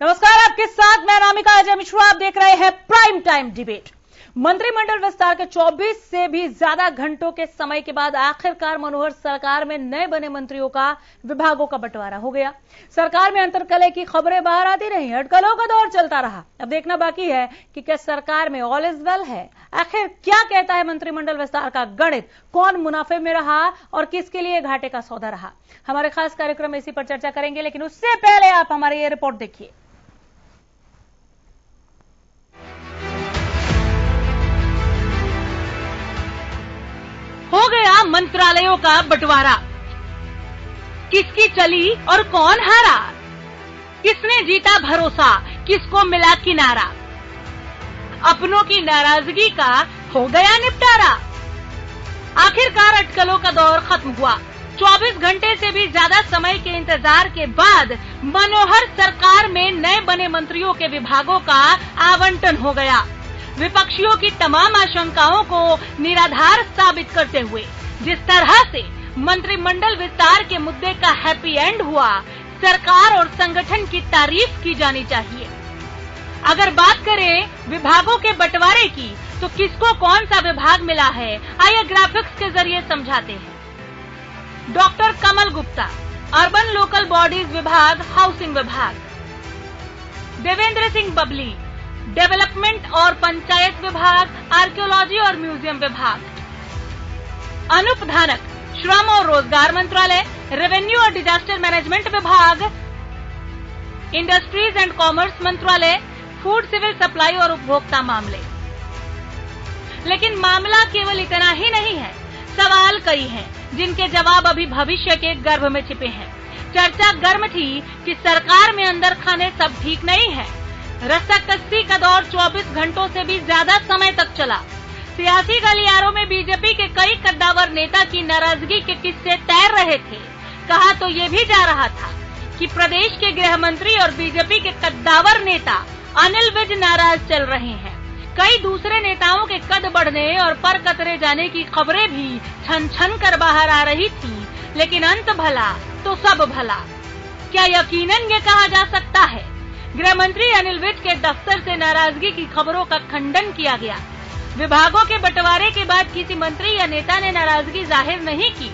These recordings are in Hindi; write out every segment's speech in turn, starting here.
नमस्कार, आपके साथ मैं नामिका अजय मिश्रा। आप देख रहे हैं प्राइम टाइम डिबेट। मंत्रिमंडल विस्तार के 24 से भी ज्यादा घंटों के समय के बाद आखिरकार मनोहर सरकार में नए बने मंत्रियों का विभागों का बंटवारा हो गया। सरकार में अंतर्कलह की खबरें बाहर आती रही, अटकलों का दौर चलता रहा। अब देखना बाकी है कि क्या सरकार में ऑल इज वेल है। आखिर क्या कहता है मंत्रिमंडल विस्तार का गणित, कौन मुनाफे में रहा और किसके लिए घाटे का सौदा रहा। हमारे खास कार्यक्रम में इसी पर चर्चा करेंगे, लेकिन उससे पहले आप हमारी ये रिपोर्ट देखिए। हो गया मंत्रालयों का बंटवारा, किसकी चली और कौन हारा, किसने जीता भरोसा, किसको मिला किनारा। अपनों की नाराजगी का हो गया निपटारा। आखिरकार अटकलों का दौर खत्म हुआ। 24 घंटे से भी ज्यादा समय के इंतजार के बाद मनोहर सरकार में नए बने मंत्रियों के विभागों का आवंटन हो गया। विपक्षियों की तमाम आशंकाओं को निराधार साबित करते हुए जिस तरह से मंत्रिमंडल विस्तार के मुद्दे का हैप्पी एंड हुआ, सरकार और संगठन की तारीफ की जानी चाहिए। अगर बात करें विभागों के बंटवारे की, तो किसको कौन सा विभाग मिला है, आइए ग्राफिक्स के जरिए समझाते हैं। डॉक्टर कमल गुप्ता, अर्बन लोकल बॉडीज विभाग, हाउसिंग विभाग। देवेंद्र सिंह बबली, डेवलपमेंट और पंचायत विभाग, आर्कियोलॉजी और म्यूजियम विभाग। अनूप धानक, श्रम और रोजगार मंत्रालय, रेवेन्यू और डिजास्टर मैनेजमेंट विभाग, इंडस्ट्रीज एंड कॉमर्स मंत्रालय, फूड सिविल सप्लाई और उपभोक्ता मामले। लेकिन मामला केवल इतना ही नहीं है, सवाल कई हैं जिनके जवाब अभी भविष्य के गर्भ में छिपे हैं। चर्चा गर्म थी कि सरकार में अंदर खाने सब ठीक नहीं है। रस्साकसी का दौर 24 घंटों से भी ज्यादा समय तक चला। सियासी गलियारों में बीजेपी के कई कद्दावर नेता की नाराजगी के किस्से तैर रहे थे। कहा तो ये भी जा रहा था कि प्रदेश के गृह मंत्री और बीजेपी के कद्दावर नेता अनिल विज नाराज चल रहे हैं। कई दूसरे नेताओं के कद बढ़ने और पर कतरे जाने की खबरें भी छन छन कर बाहर आ रही थी। लेकिन अंत भला तो सब भला। क्या यकीनन ये कहा जा सकता है, गृह मंत्री अनिल विज के दफ्तर से नाराजगी की खबरों का खंडन किया गया। विभागों के बंटवारे के बाद किसी मंत्री या नेता ने नाराजगी जाहिर नहीं की।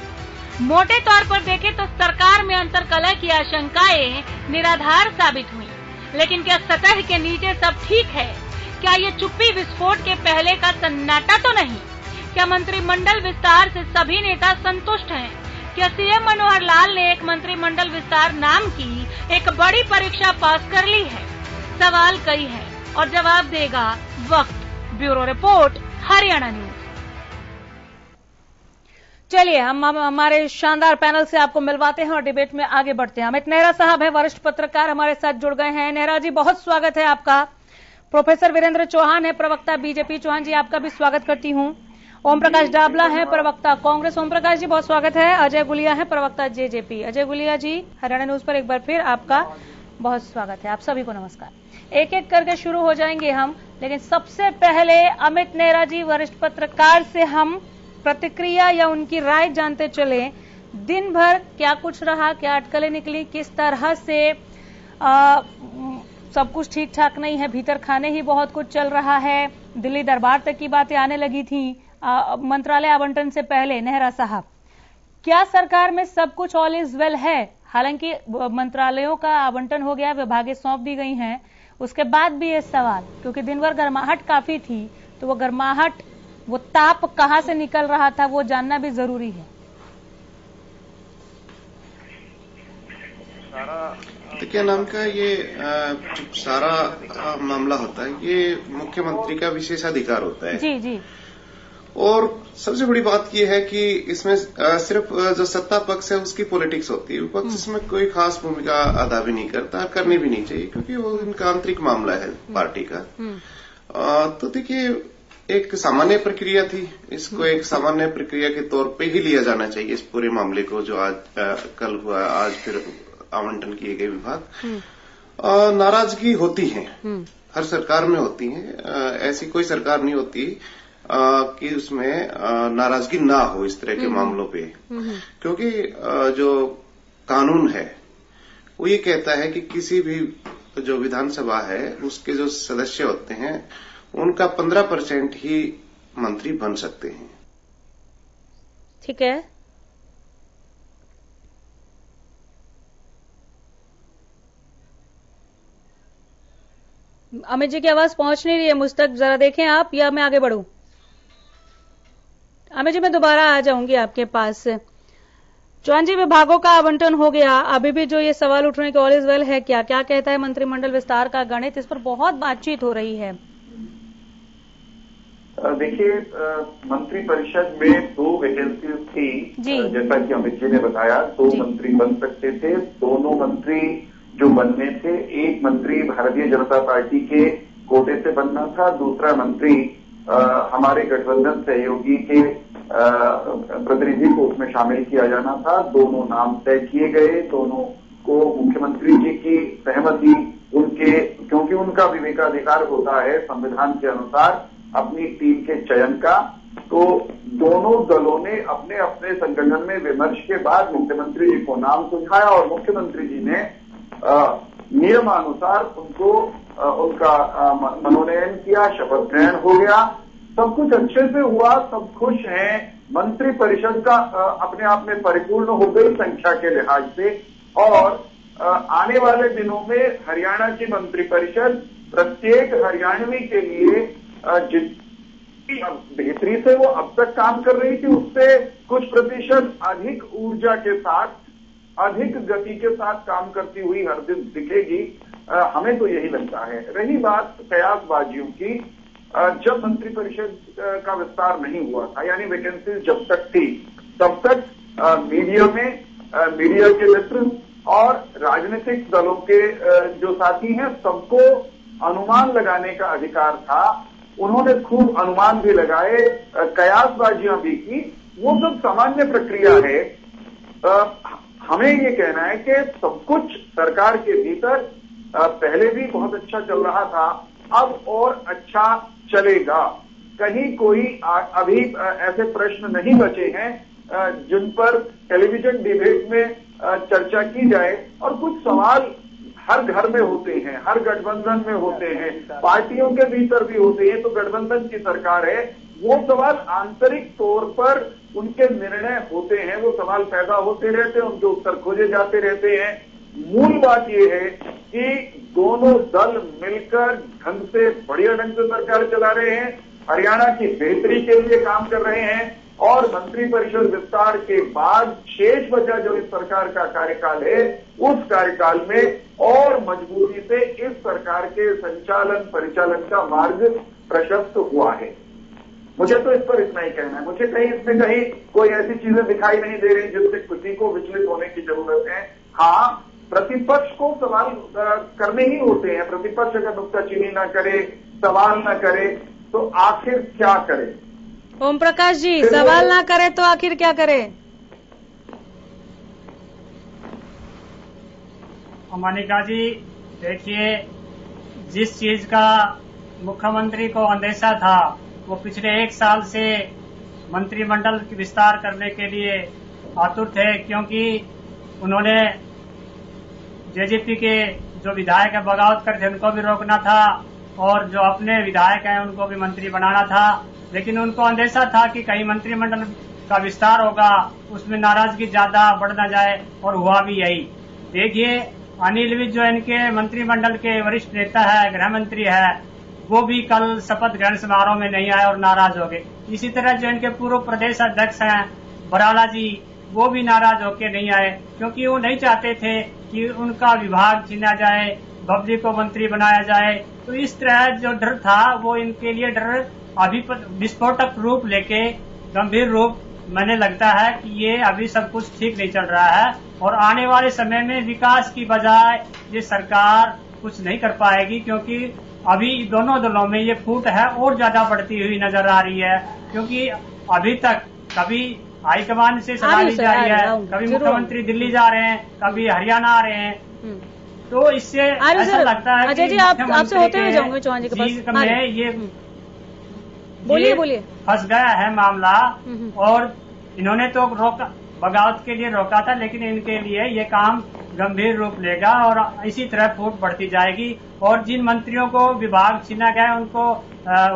मोटे तौर पर देखें तो सरकार में अंतर्कलह की आशंकाएं निराधार साबित हुई। लेकिन क्या सतह के नीचे सब ठीक है? क्या ये चुप्पी विस्फोट के पहले का सन्नाटा तो नहीं? क्या मंत्रिमंडल विस्तार से सभी नेता संतुष्ट हैं? क्या सीएम मनोहर लाल ने एक मंत्रिमंडल विस्तार नाम की एक बड़ी परीक्षा पास कर ली है? सवाल कई हैं और जवाब देगा वक्त। Bureau report, Haryana news. चलिए हम हमारे शानदार पैनल से आपको मिलवाते हैं और डिबेट में आगे बढ़ते हैं। अमित नेहरा साहब है, वरिष्ठ पत्रकार, हमारे साथ जुड़ गए हैं। नेहरा जी, बहुत स्वागत है आपका। प्रोफेसर वीरेंद्र चौहान है, प्रवक्ता बीजेपी। चौहान जी, आपका भी स्वागत करती हूं। ओम प्रकाश डाबला है, प्रवक्ता कांग्रेस। ओम प्रकाश जी, बहुत स्वागत है। अजय गुलिया है, प्रवक्ता जेजेपी। अजय गुलिया जी, हरियाणा न्यूज पर एक बार फिर आपका बहुत स्वागत है। आप सभी को नमस्कार। एक एक करके शुरू हो जाएंगे हम, लेकिन सबसे पहले अमित नेहरा जी, वरिष्ठ पत्रकार, से हम प्रतिक्रिया या उनकी राय जानते चले। दिन भर क्या कुछ रहा, क्या अटकलें निकली, किस तरह से सब कुछ ठीक ठाक नहीं है, भीतर खाने ही बहुत कुछ चल रहा है, दिल्ली दरबार तक की बातें आने लगी थी मंत्रालय आवंटन से पहले। नेहरा साहब, क्या सरकार में सब कुछ ऑल इज वेल है? हालांकि मंत्रालयों का आवंटन हो गया, विभागें सौंप दी गई हैं, उसके बाद भी ये सवाल, क्योंकि दिन भर गर्माहट काफी थी, तो वो गर्माहट, वो ताप कहां से निकल रहा था, वो जानना भी जरूरी है। देखिए नाम का ये सारा मामला होता है, ये मुख्यमंत्री का विशेषाधिकार होता है। जी जी। और सबसे बड़ी बात यह है कि इसमें सिर्फ जो सत्ता पक्ष है उसकी पॉलिटिक्स होती है, विपक्ष इसमें कोई खास भूमिका अदा भी नहीं करता, करनी भी नहीं चाहिए, क्योंकि वो इनका आंतरिक मामला है पार्टी का। तो देखिए, एक सामान्य प्रक्रिया थी, इसको एक सामान्य प्रक्रिया के तौर पे ही लिया जाना चाहिए इस पूरे मामले को, जो आज कल हुआ, आज फिर आवंटन किए गए विभाग। नाराजगी होती है, हर सरकार में होती है, ऐसी कोई सरकार नहीं होती कि उसमें नाराजगी ना हो इस तरह के मामलों पे, क्योंकि जो कानून है वो ये कहता है कि किसी भी जो विधानसभा है उसके जो सदस्य होते हैं उनका 15% ही मंत्री बन सकते हैं। ठीक है, अमित जी की आवाज पहुंच नहीं रही है मुझ तक, जरा देखें आप या मैं आगे बढ़ूं। अमित जी मैं दोबारा आ जाऊंगी आपके पास। चौहान जी, विभागों का आवंटन हो गया, अभी भी जो ये सवाल उठ रहे हैं कि ऑल इज वेल है क्या कहता है मंत्रिमंडल विस्तार का गणित, इस पर बहुत बातचीत हो रही है। देखिए, मंत्री परिषद में 2 वैकेंसीज थी, जैसा कि अमित जी ने बताया, 2 मंत्री बन सकते थे। दोनों मंत्री जो बनने थे, एक मंत्री भारतीय जनता पार्टी के कोटे से बनना था, दूसरा मंत्री हमारे गठबंधन सहयोगी के प्रतिनिधि को उसमें शामिल किया जाना था। दोनों नाम तय किए गए, दोनों को मुख्यमंत्री जी की सहमति क्योंकि उनका विवेकाधिकार होता है संविधान के अनुसार अपनी टीम के चयन का, तो दोनों दलों ने अपने अपने संगठन में विमर्श के बाद मुख्यमंत्री जी को नाम सुझाया और मुख्यमंत्री जी ने नियमानुसार उनका मनोनयन किया, शपथ ग्रहण हो गया, सब कुछ अच्छे से हुआ, सब खुश हैं। मंत्री परिषद का अपने आप में परिपूर्ण हो गई संख्या के लिहाज से, और आने वाले दिनों में हरियाणा की मंत्रिपरिषद प्रत्येक हरियाणवी के लिए जितनी बेहतरी से वो अब तक काम कर रही थी उससे कुछ प्रतिशत अधिक ऊर्जा के साथ, अधिक गति के साथ काम करती हुई हर दिन दिखेगी, हमें तो यही लगता है। रही बात कयासबाजियों की, जब मंत्रिपरिषद का विस्तार नहीं हुआ था, यानी वैकेंसी जब तक थी तब तक मीडिया के मित्र और राजनीतिक दलों के जो साथी हैं सबको अनुमान लगाने का अधिकार था। उन्होंने खूब अनुमान भी लगाए, कयासबाजियां भी की, वो सब सामान्य प्रक्रिया है। हमें ये कहना है कि सब कुछ सरकार के भीतर पहले भी बहुत अच्छा चल रहा था, अब और अच्छा चलेगा। कहीं कोई अभी ऐसे प्रश्न नहीं बचे हैं जिन पर टेलीविजन डिबेट में चर्चा की जाए, और कुछ सवाल हर घर में होते हैं, हर गठबंधन में होते हैं, पार्टियों के भीतर भी होते हैं, तो गठबंधन की सरकार है, वो सवाल आंतरिक तौर पर उनके निर्णय होते हैं, वो सवाल पैदा होते रहते हैं, उनके उत्तर खोजे जाते रहते हैं। मूल बात यह है कि दोनों दल मिलकर ढंग से, बढ़िया ढंग से सरकार चला रहे हैं, हरियाणा की बेहतरी के लिए काम कर रहे हैं, और मंत्रिपरिषद विस्तार के बाद शेष बचा जो इस सरकार का कार्यकाल है, उस कार्यकाल में और मजबूती से इस सरकार के संचालन परिचालन का मार्ग प्रशस्त हुआ है। मुझे तो इस पर इतना ही कहना है। मुझे इसमें कहीं कोई ऐसी चीजें दिखाई नहीं दे रही जिससे किसी को विचलित होने की जरूरत है। हाँ, प्रतिपक्ष को सवाल करने ही होते हैं। प्रतिपक्ष अगर नुक्ताचीनी न करे, सवाल न करे, तो आखिर क्या करे? ओम प्रकाश जी, सवाल ना करे तो आखिर क्या करे? मनिका जी, देखिए, जिस चीज का मुख्यमंत्री को अंदेशा था वो पिछले 1 साल से मंत्रिमंडल की विस्तार करने के लिए आतुर थे, क्योंकि उन्होंने जेजेपी के जो विधायक है बगावत करते उनको भी रोकना था, और जो अपने विधायक हैं उनको भी मंत्री बनाना था। लेकिन उनको अंदेशा था कि कहीं मंत्रिमंडल का विस्तार होगा, उसमें नाराजगी ज्यादा बढ़ न जाए, और हुआ भी यही। देखिए, अनिल विज जो इनके मंत्रिमंडल के वरिष्ठ नेता है, गृह मंत्री है, वो भी कल शपथ ग्रहण समारोह में नहीं आए और नाराज हो गए। इसी तरह जो इनके पूर्व प्रदेश अध्यक्ष हैं बराला जी, वो भी नाराज होकर नहीं आए, क्योंकि वो नहीं चाहते थे कि उनका विभाग छीना जाए, बबली को मंत्री बनाया जाए। तो इस तरह जो डर था वो इनके लिए डर अभी विस्फोटक रूप लेके गंभीर रूप, मैंने लगता है कि ये अभी सब कुछ ठीक नहीं चल रहा है, और आने वाले समय में विकास की बजाय ये सरकार कुछ नहीं कर पाएगी, क्योंकि अभी दोनों दलों में ये फूट है और ज्यादा बढ़ती हुई नजर आ रही है। क्योंकि अभी तक कभी हाईकमान से सलाह ली जा रही है, कभी मुख्यमंत्री दिल्ली जा रहे हैं, कभी हरियाणा आ रहे हैं, तो इससे ऐसा लगता है अजय जी, आपसे होते हुए जाऊंगे चौहान जी के पास में ये बोलिए फंस गया है मामला। और इन्होंने तो बगावत के लिए रोका था, लेकिन इनके लिए ये काम गंभीर रूप लेगा और इसी तरह फूट बढ़ती जाएगी। और जिन मंत्रियों को विभाग छीना गया है उनको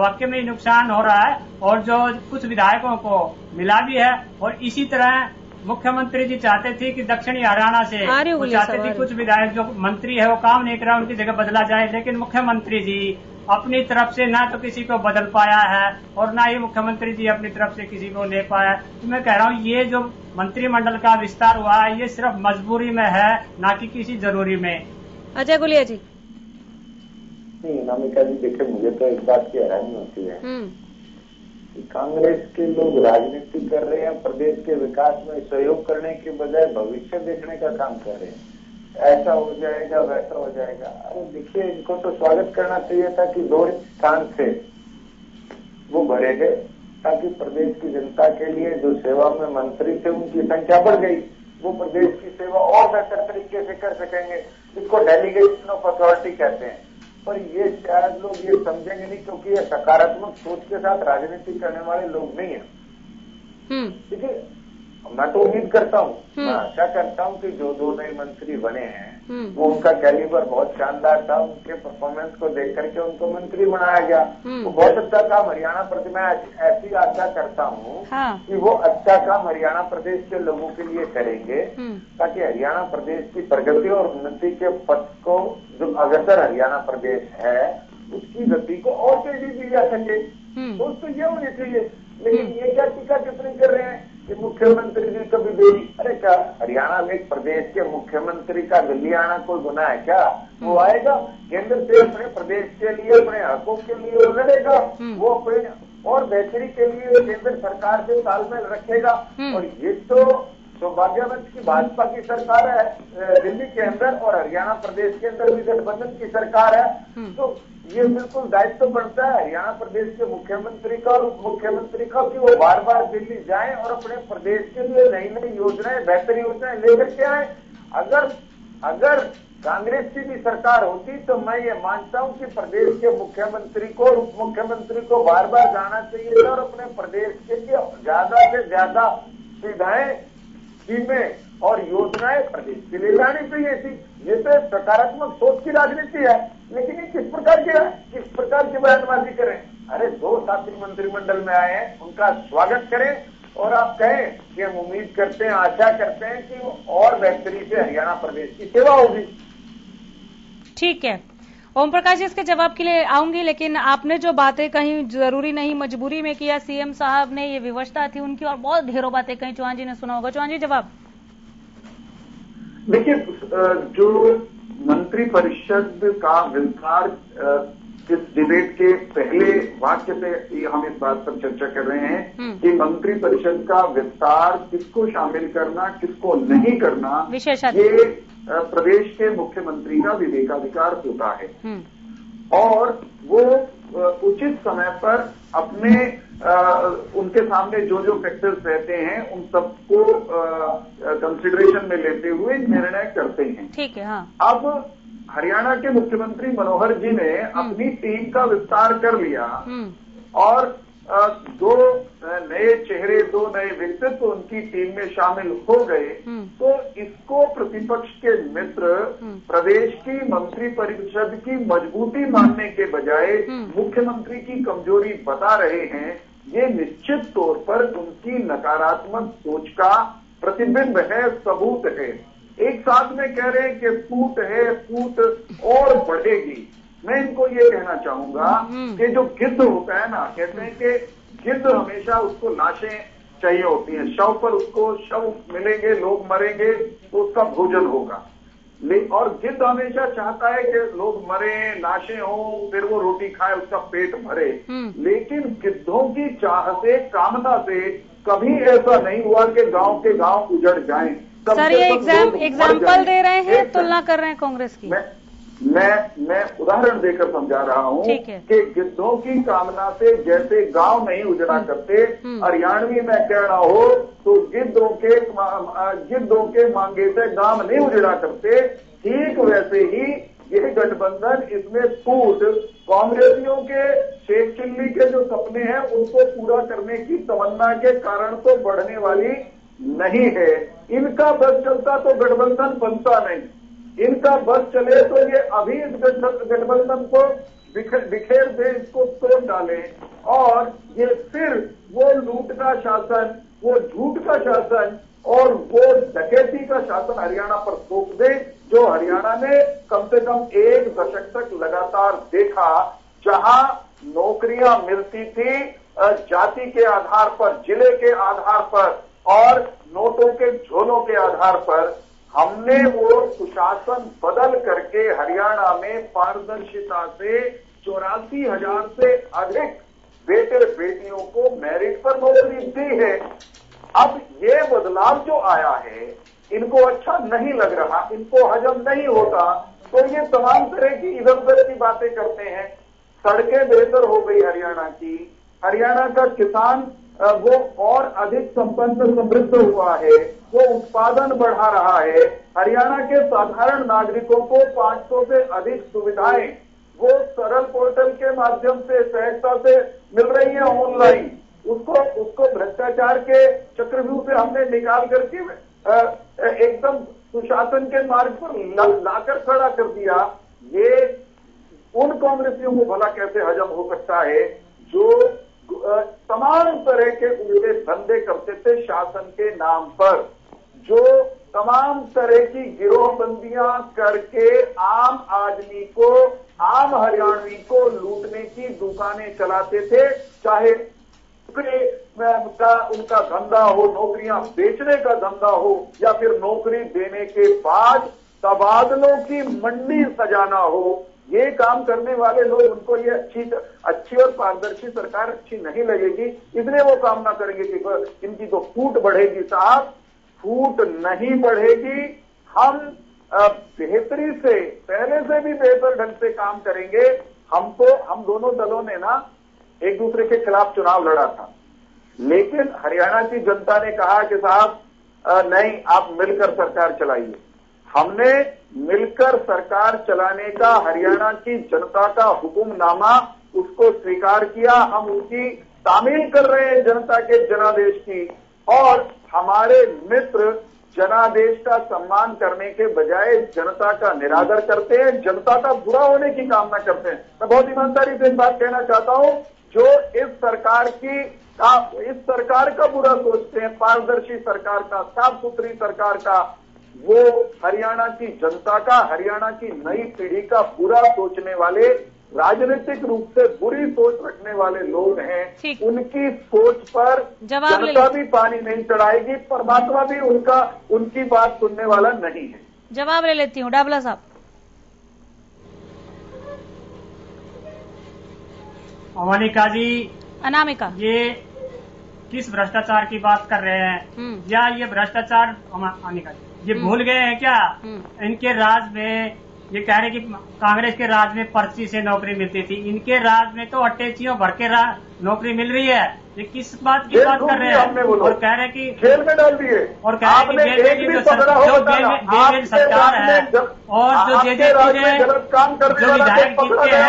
वाकई में नुकसान हो रहा है और जो कुछ विधायकों को मिला भी है। और इसी तरह मुख्यमंत्री जी चाहते थे कि दक्षिणी हरियाणा से वो चाहते थे कुछ विधायक जो मंत्री है वो काम नहीं कर रहा उनकी जगह बदला जाए, लेकिन मुख्यमंत्री जी अपनी तरफ से ना तो किसी को बदल पाया है और ना ही मुख्यमंत्री जी अपनी तरफ से किसी को ले पाया। तो मैं कह रहा हूँ ये जो मंत्रिमंडल का विस्तार हुआ है ये सिर्फ मजबूरी में है, ना कि किसी जरूरी में। अजय गुलिया जी। नहीं नामिका जी, देखिए मुझे तो इस बात की हैरानी होती है कि कांग्रेस के लोग राजनीति कर रहे हैं, प्रदेश के विकास में सहयोग करने के बजाय भविष्य देखने का काम कर रहे हैं। ऐसा हो जाएगा वैसा हो जाएगा। अरे देखिए, इनको तो स्वागत करना चाहिए था कि 2 स्थान थे वो भरे गए ताकि प्रदेश की जनता के लिए जो सेवा में मंत्री थे उनकी संख्या बढ़ गई, वो प्रदेश की सेवा और बेहतर तरीके से कर सकेंगे, जिसको डेलीगेशन ऑफ अथॉरिटी कहते हैं। पर ये शायद लोग ये समझेंगे नहीं क्योंकि ये सकारात्मक सोच के साथ राजनीति करने वाले लोग नहीं है। ठीक है, मैं तो उम्मीद करता हूँ, मैं आशा करता हूँ कि जो 2 नए मंत्री बने हैं वो उनका कैलिबर बहुत शानदार था, उनके परफॉर्मेंस को देख करके उनको मंत्री बनाया गया। वो बहुत अच्छा काम हरियाणा प्रदेश में ऐसी आशा करता हूँ कि वो अच्छा काम हरियाणा प्रदेश के लोगों के लिए करेंगे ताकि हरियाणा प्रदेश की प्रगति और उन्नति के पथ को, जो अग्रसर हरियाणा प्रदेश है उसकी गति को और तेजी दी जा सके। दोस्तों ये होनी चाहिए। लेकिन ये क्या टीका टिप्पणी कर रहे हैं कि मुख्यमंत्री जी कभी देरी। अरे क्या हरियाणा में एक प्रदेश के मुख्यमंत्री का दिल्ली आना कोई गुनाह है क्या? वो आएगा केंद्र से अपने प्रदेश के लिए, अपने हकों के लिए वो लड़ेगा, वो अपने और बेहतरी के लिए केंद्र सरकार से तालमेल रखेगा। और ये तो सौभाग्यवंत की भाजपा की सरकार है दिल्ली के अंदर और हरियाणा प्रदेश के अंदर भी गठबंधन की सरकार है। तो ये बिल्कुल दायित्व बनता है हरियाणा प्रदेश के मुख्यमंत्री का और उप मुख्यमंत्री का कि वो बार बार दिल्ली जाएं और अपने प्रदेश के लिए नई नई योजनाएं, बेहतर योजनाएं लेकर के आए। अगर कांग्रेस की भी सरकार होती तो मैं ये मानता हूं कि प्रदेश के मुख्यमंत्री को और उप मुख्यमंत्री को बार बार जाना चाहिए था और अपने प्रदेश के लिए ज्यादा से ज्यादा सुविधाएं, स्कीमें और योजनाएं प्रदेश के लिए लानी चाहिए थी। ये तो सकारात्मक सोच की राजनीति है, लेकिन ये किस प्रकार की बयानबाजी करें? अरे 2 साथी मंत्रिमंडल में आए हैं, उनका स्वागत करें और आप कहें कि हम उम्मीद करते हैं, आशा करते हैं कि और बेहतरी से हरियाणा प्रदेश की सेवा होगी। ठीक है, ओम प्रकाश जी इसके जवाब के लिए आऊंगी, लेकिन आपने जो बातें कही जरूरी नहीं मजबूरी में किया, सीएम साहब ने ये विवशता थी उनकी और बहुत ढेरों बातें कही। चौहान जी ने सुना होगा। चौहान जी जवाब। देखिए, जो मंत्रिपरिषद का विस्तार, इस डिबेट के पहले वाक्य से हम इस बात पर चर्चा कर रहे हैं कि मंत्रिपरिषद का विस्तार किसको शामिल करना, किसको नहीं करना, ये प्रदेश के मुख्यमंत्री का विवेकाधिकार होता है। और वो उचित समय पर अपने उनके सामने जो जो फैक्टर्स रहते हैं उन सबको कंसिडरेशन में लेते हुए निर्णय करते हैं। ठीक है। हाँ। अब हरियाणा के मुख्यमंत्री मनोहर जी ने अपनी टीम का विस्तार कर लिया और 2 नए चेहरे, 2 नए व्यक्तित्व उनकी टीम में शामिल हो गए। तो इसको प्रतिपक्ष के मित्र प्रदेश की मंत्रिपरिषद की मजबूती मानने के बजाय मुख्यमंत्री की कमजोरी बता रहे हैं। ये निश्चित तौर पर उनकी नकारात्मक सोच का प्रतिबिंब है, सबूत है। एक साथ में कह रहे हैं कि फूट है, फूट और बढ़ेगी। मैं इनको ये कहना चाहूंगा कि जो गिद्ध होता है ना, कहते हैं कि गिद्ध हमेशा उसको लाशें चाहिए होती हैं, शव पर उसको शव मिलेंगे, लोग मरेंगे तो उसका भोजन होगा। और गिद्ध हमेशा चाहता है कि लोग मरे, लाशें हों, फिर वो रोटी खाए, उसका पेट भरे। लेकिन गिद्धों की चाह से, कामना से कभी ऐसा नहीं हुआ कि गांव के गांव उजड़ जाएं। सर ये एग्जाम्पल दे रहे हैं, तुलना कर रहे हैं कांग्रेस की। मैं उदाहरण देकर समझा रहा हूँ कि गिद्धों की कामना से जैसे गांव नहीं उजड़ा करते, हरियाणवी में कहना हो तो गिद्धों के मांगे से गांव नहीं उजड़ा करते। ठीक वैसे ही यह गठबंधन, इसमें फूट कांग्रेसियों के शेख चिल्ली के जो सपने हैं उनको पूरा करने की तमन्ना के कारण तो बढ़ने वाली नहीं है। इनका बस चलता तो गठबंधन बनता नहीं, इनका बस चले तो ये अभी इस गठबंधन को बिखेर दे, इसको तोड़ डाले और ये फिर वो लूट का शासन, वो झूठ का शासन और वो डकैती का शासन हरियाणा पर थोप दे, जो हरियाणा ने कम से कम 1 दशक तक लगातार देखा, जहां नौकरियां मिलती थी जाति के आधार पर, जिले के आधार पर और नोटों के झोलों के आधार पर। हमने वो सुशासन बदल करके हरियाणा में पारदर्शिता से 84,000 से अधिक बेटे बेटियों को मेरिट पर नौकरी दी है। अब ये बदलाव जो आया है इनको अच्छा नहीं लग रहा, इनको हजम नहीं होता, तो ये तमाम तरह की इधर उधर की बातें करते हैं। सड़कें बेहतर हो गई हरियाणा की, हरियाणा का किसान वो और अधिक संपन्न समृद्ध हुआ है, वो उत्पादन बढ़ा रहा है। हरियाणा के साधारण नागरिकों को 500 से अधिक सुविधाएं वो सरल पोर्टल के माध्यम से सहजता से मिल रही है ऑनलाइन। उसको भ्रष्टाचार के चक्रव्यूह से हमने निकाल करके एकदम सुशासन के मार्ग पर लाकर खड़ा कर दिया। ये उन कांग्रेसियों को भला कैसे हजम हो सकता है जो तमाम तरह के उल्टे धंधे करते थे शासन के नाम पर, जो तमाम तरह की गिरोहबंदियां करके आम आदमी को, आम हरियाणवी को लूटने की दुकानें चलाते थे, चाहे उनका धंधा हो, नौकरियां बेचने का धंधा हो या फिर नौकरी देने के बाद तबादलों की मंडी सजाना हो। ये काम करने वाले लोग, उनको ये अच्छी और पारदर्शी सरकार अच्छी नहीं लगेगी, इसलिए वो काम ना करेंगे कि इनकी तो फूट बढ़ेगी। साहब, फूट नहीं बढ़ेगी। हम बेहतरी से, पहले से भी बेहतर ढंग से काम करेंगे। हम दोनों दलों ने ना एक दूसरे के खिलाफ चुनाव लड़ा था, लेकिन हरियाणा की जनता ने कहा कि साहब नहीं, आप मिलकर सरकार चलाइए। हमने मिलकर सरकार चलाने का हरियाणा की जनता का हुक्मनामा, उसको स्वीकार किया। हम उसकी तामील कर रहे हैं जनता के जनादेश की, और हमारे मित्र जनादेश का सम्मान करने के बजाय जनता का निरादर करते हैं, जनता का बुरा होने की कामना करते हैं। मैं बहुत ईमानदारी से एक बात कहना चाहता हूं, जो इस सरकार का बुरा सोचते हैं, पारदर्शी सरकार का, साफ सुथरी सरकार का, वो हरियाणा की जनता का, हरियाणा की नई पीढ़ी का बुरा सोचने वाले, राजनीतिक रूप से बुरी सोच रखने वाले लोग हैं। उनकी सोच पर जनता भी पानी नहीं चढ़ाएगी, परमात्मा भी उनकी बात सुनने वाला नहीं है। जवाब ले लेती हूँ डाबला साहब। अमानिका जी, अनामिका, ये किस भ्रष्टाचार की बात कर रहे हैं? या ये भ्रष्टाचार, अमानिका जी, ये भूल गए हैं क्या? इनके राज में ये कह रहे कि कांग्रेस के राज में पर्ची से नौकरी मिलती थी, इनके राज में तो अटैचियों भर के नौकरी मिल रही है। ये किस बात की बात कर रहे हैं? और कह रहे कि जेल में डाल दिए, और कह रहे कि जेल जो सरकार है और जो जेजेपी ने जो विधायक जीतते हैं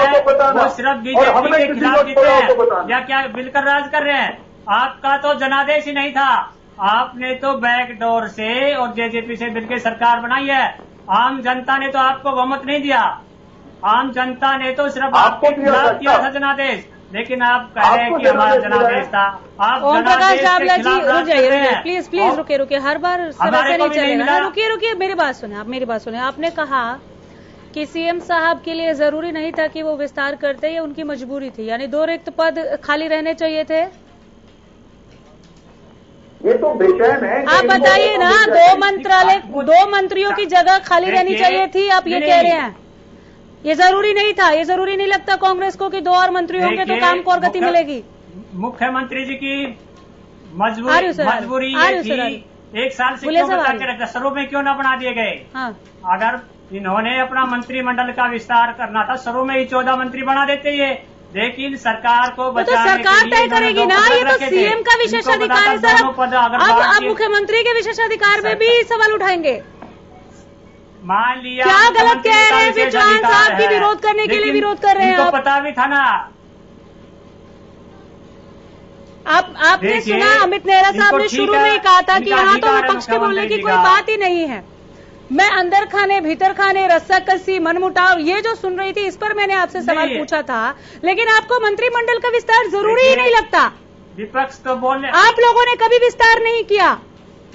वो सिर्फ बीजेपी के खिलाफ जीते हैं, या क्या मिलकर राज कर रहे हैं? आपका तो जनादेश ही नहीं था, आपने तो बैकडोर से और जेजेपी से मिलकर सरकार बनाई है। आम जनता ने तो आपको बहुमत नहीं दिया, आम जनता ने तो सिर्फ आपके खिलाफ दिया था जनादेश, लेकिन आप कह रहे हैं कि हमारा जनादेश था। आप ओम प्रकाश चावला जी रुक जाइए, प्लीज रुकिए, हर बार वैसे नहीं चलेगा। रुकिए, मेरी बात सुने। आपने कहा कि सीएम साहब के लिए जरूरी नहीं था कि वो विस्तार करते, ये उनकी मजबूरी थी, यानी 2 रिक्त पद खाली रहने चाहिए थे। ये तो बेचैन है। आप बताइए ना, 2 मंत्रियों की जगह खाली रहनी चाहिए थी, आप ये कह रहे हैं ये जरूरी नहीं था। ये जरूरी नहीं लगता कांग्रेस को कि 2 और मंत्री होंगे तो काम को और गति मिलेगी? मुख्यमंत्री जी की मजबूरी ये थी, 1 साल से क्यों बचा के रखा, सरों में क्यों ना बना दिए गए? हाँ। अगर इन्होंने अपना मंत्रिमंडल का विस्तार करना था, सरों में ही 14 मंत्री बना देते ये, लेकिन सरकार को बचाने तो सरकार तय करेगी ना, ये तो सीएम का विशेषाधिकार है सर। अब मुख्यमंत्री के विशेषाधिकार में भी सवाल उठाएंगे। मान लिया क्या गलत कह रहे हैं फिर चौहान साहब की विरोध करने के लिए विरोध कर रहे हैं? आपको पता भी था ना, आपने सुना अमित नेहरा साहब ने शुरू में ही कहा था कि यहाँ तो विपक्ष के बोलने की कोई बात ही नहीं है। मैं अंदर खाने भीतर खाने रस्साकसी मनमुटाव ये जो सुन रही थी, इस पर मैंने आपसे सवाल पूछा था, लेकिन आपको मंत्रिमंडल का विस्तार जरूरी ही नहीं लगता। विपक्ष तो बोलने आप लोगों ने कभी विस्तार नहीं किया।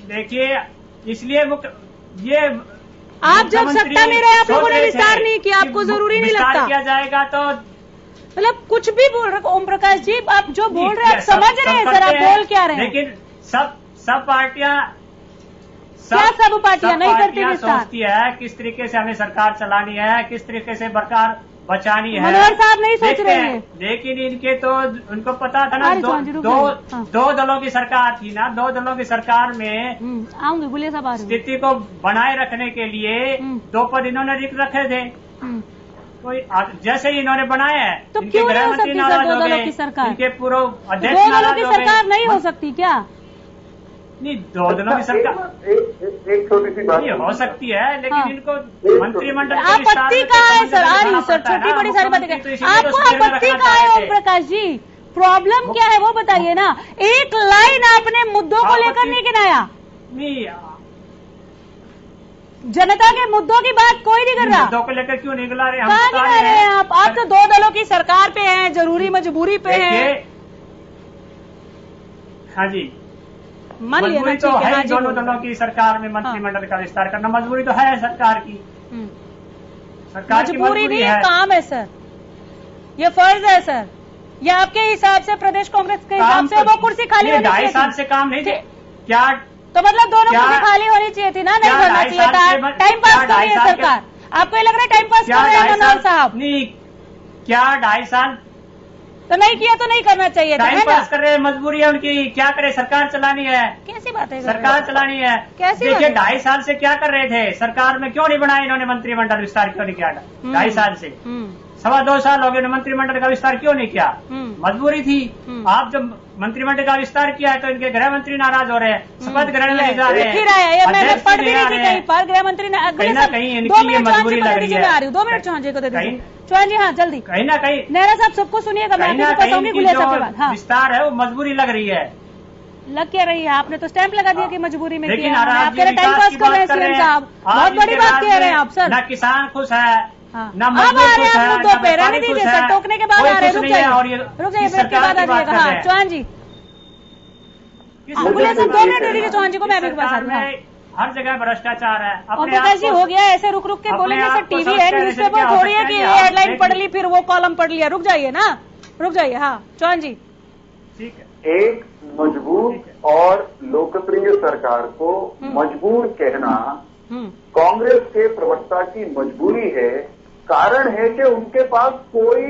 देखिए, इसलिए ये आप जब सत्ता में रहे आप लोगों ने विस्तार नहीं किया, आपको जरूरी नहीं लगता किया जाएगा तो मतलब कुछ भी बोल रहे ओम प्रकाश जी, आप जो बोल रहे हैं आप समझ रहे हैं सर, आप बोल क्या रहे हैं। लेकिन सब पार्टियां सब पार्टियां नहीं करती विस्तार। सोचती है किस तरीके से हमें सरकार चलानी है, किस तरीके से सरकार बचानी है। मनोहर साहब नहीं सोच रहे हैं, लेकिन इनके तो उनको पता था ना, दो दलों की सरकार थी ना, 2 दलों की सरकार में आऊंगी बोलिए सब स्थिति को बनाए रखने के लिए 2 पद इन्होंने रिक्त रखे थे। कोई जैसे ही इन्होंने बनाया है तो क्यों नहीं हो सकती सर 2 दलों की सरकार? इनके पूर्व अध्यक्ष 2 दलों की सरकार नहीं हो सकती क्या? नहीं, 2 दलों की सरकार एक छोटी सी बात हो सकती है, लेकिन इनको मंत्रिमंडल आपत्ति कहाँ है सर? आ रही सर, छोटी बड़ी सारी बातें आपको आपत्ति कहाँ है ओम प्रकाश जी? प्रॉब्लम क्या है वो बताइए ना। एक लाइन आपने मुद्दों को लेकर नहीं गिनाया। नहीं, जनता के मुद्दों की बात कोई नहीं कर रहा। मुद्दों को लेकर क्यों नहीं गिला रहे? हम कहाँ गिला रहे हैं आप तो 2 दलों की सरकार पे हैं, जरूरी मजबूरी पे हैं। हाँ जी, मान लिया मजबूरी तो है दोनों दलों की सरकार में मंत्रिमंडल का विस्तार करना, मजबूरी तो है सरकार की। सरकार की मजबूरी नहीं है, काम है सर, ये फर्ज है सर। ये आपके हिसाब से प्रदेश कांग्रेस के हिसाब से वो कुर्सी खाली होनी चाहिए 2.5 साल से काम नहीं थे क्या? तो मतलब दोनों कुर्सी खाली होनी चाहिए थी ना, नहीं करना चाहिए था। टाइम पास कर रही है सरकार, आपको ये लग रहा है टाइम पास कर रहे हैं मनोहर साहब? नहीं, क्या 2.5 साल तो नहीं किया तो नहीं करना चाहिए था, टाइम पास कर रहे हैं, मजबूरी है उनकी, क्या करे, सरकार चलानी है। कैसी बात है? सरकार चलानी है। देखिए 2.5 साल से क्या कर रहे थे सरकार में, क्यों नहीं बनाया इन्होंने मंत्रिमंडल विस्तार, क्यों नहीं किया 2.5 साल से? 2.25 साल हो गए, मंत्रिमंडल का विस्तार क्यों नहीं किया? मजबूरी थी। आप जब मंत्रिमंडल का विस्तार किया है तो इनके गृह मंत्री नाराज हो रहे हैं, शपथ ग्रहण में जा रहे हैं। फिर आया मैंने पढ़ भी नहीं थी कहीं पर, गृह मंत्री ने कहीं ना कहीं इनकी ये मजबूरी लग रही है। 2 मिनट चौहान जी को दे दीजिए। चौहान जी हाँ जल्दी, कहीं ना कहीं नेहरा साहब सबको सुनिएगा, मैं आपके पास आऊंगी गुलिया साहब के बाद। हाँ, विस्तार है वो मजबूरी लग रही है। लग क्या रही है? आपने तो स्टैंप लगा दिया कि मजबूरी में लेकिन किया। आप कह रहे टाइम पास कर रहे हैं सीएम साहब, बहुत बड़ी बात कह रहे हैं आप सर। ना किसान खुश है, ना मजदूर खुश है, मुद्दों पे रहने दीजिए सर, टोकने के बाद आ रहे हैं, रुक जाइए ब्रेक के बाद आ जाइएगा। हाँ चौहान जी, गुलिया साहब 2 मिनट दे दीजिए चौहान जी को, मैं आपके पास आ रही हूँ। हर जगह भ्रष्टाचार है। ओम प्रकाश जी हो गया ऐसे रुक रुक के बोलेंगे सर, टीवी है, न्यूज़पेपर थोड़ी है कि हेडलाइन पढ़ ली फिर वो कॉलम पढ़ लिया। रुक जाइए ना, रुक जाइए। हाँ चौहान जी, ठीक है। एक मजबूत और लोकप्रिय सरकार को मजबूर कहना कांग्रेस के प्रवक्ता की मजबूरी है। कारण है कि उनके पास कोई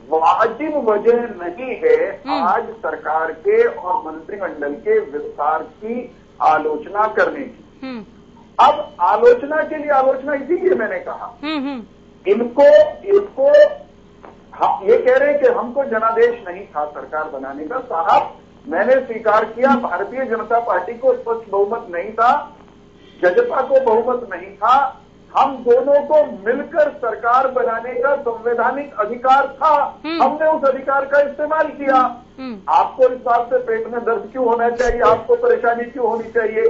वाजिब वजह नहीं है आज सरकार के और मंत्रिमंडल के विस्तार की आलोचना करने की। अब आलोचना के लिए आलोचना इसीलिए मैंने कहा इनको ये कह रहे हैं कि हमको जनादेश नहीं था सरकार बनाने का। साहब मैंने स्वीकार किया, भारतीय जनता पार्टी को स्पष्ट बहुमत नहीं था, जजपा को बहुमत नहीं था, हम दोनों को मिलकर सरकार बनाने का संवैधानिक अधिकार था, हमने उस अधिकार का इस्तेमाल किया। आपको इस बात से पेट में दर्द क्यों होना चाहिए, आपको परेशानी क्यों होनी चाहिए?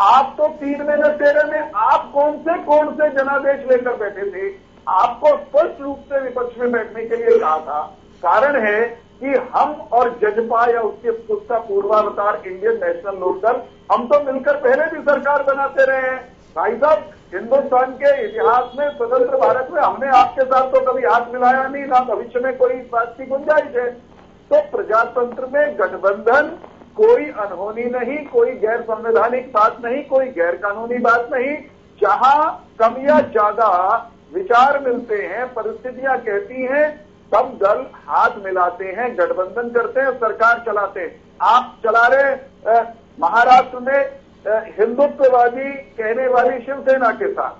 आप तो 3 में न 13 में आप कौन से जनादेश लेकर बैठे थे? आपको स्पष्ट रूप से विपक्ष में बैठने के लिए कहा था। कारण है कि हम और जजपा या उसका पूर्वावतार इंडियन नेशनल लोकदल, हम तो मिलकर पहले भी सरकार बनाते रहे हैं। भाई साहब, हिंदुस्तान के इतिहास में, स्वतंत्र भारत में हमने आपके साथ तो कभी हाथ मिलाया नहीं, ना भविष्य में कोई इस बात की गुंजाइश है। तो प्रजातंत्र में गठबंधन कोई अनहोनी नहीं, कोई गैर संवैधानिक बात नहीं, कोई गैर कानूनी बात नहीं। जहां कम या ज्यादा विचार मिलते हैं, परिस्थितियां कहती हैं, तब दल हाथ मिलाते हैं, गठबंधन करते हैं, सरकार चलाते हैं। आप चला रहे महाराष्ट्र में हिंदुत्ववादी कहने वाली शिवसेना के साथ,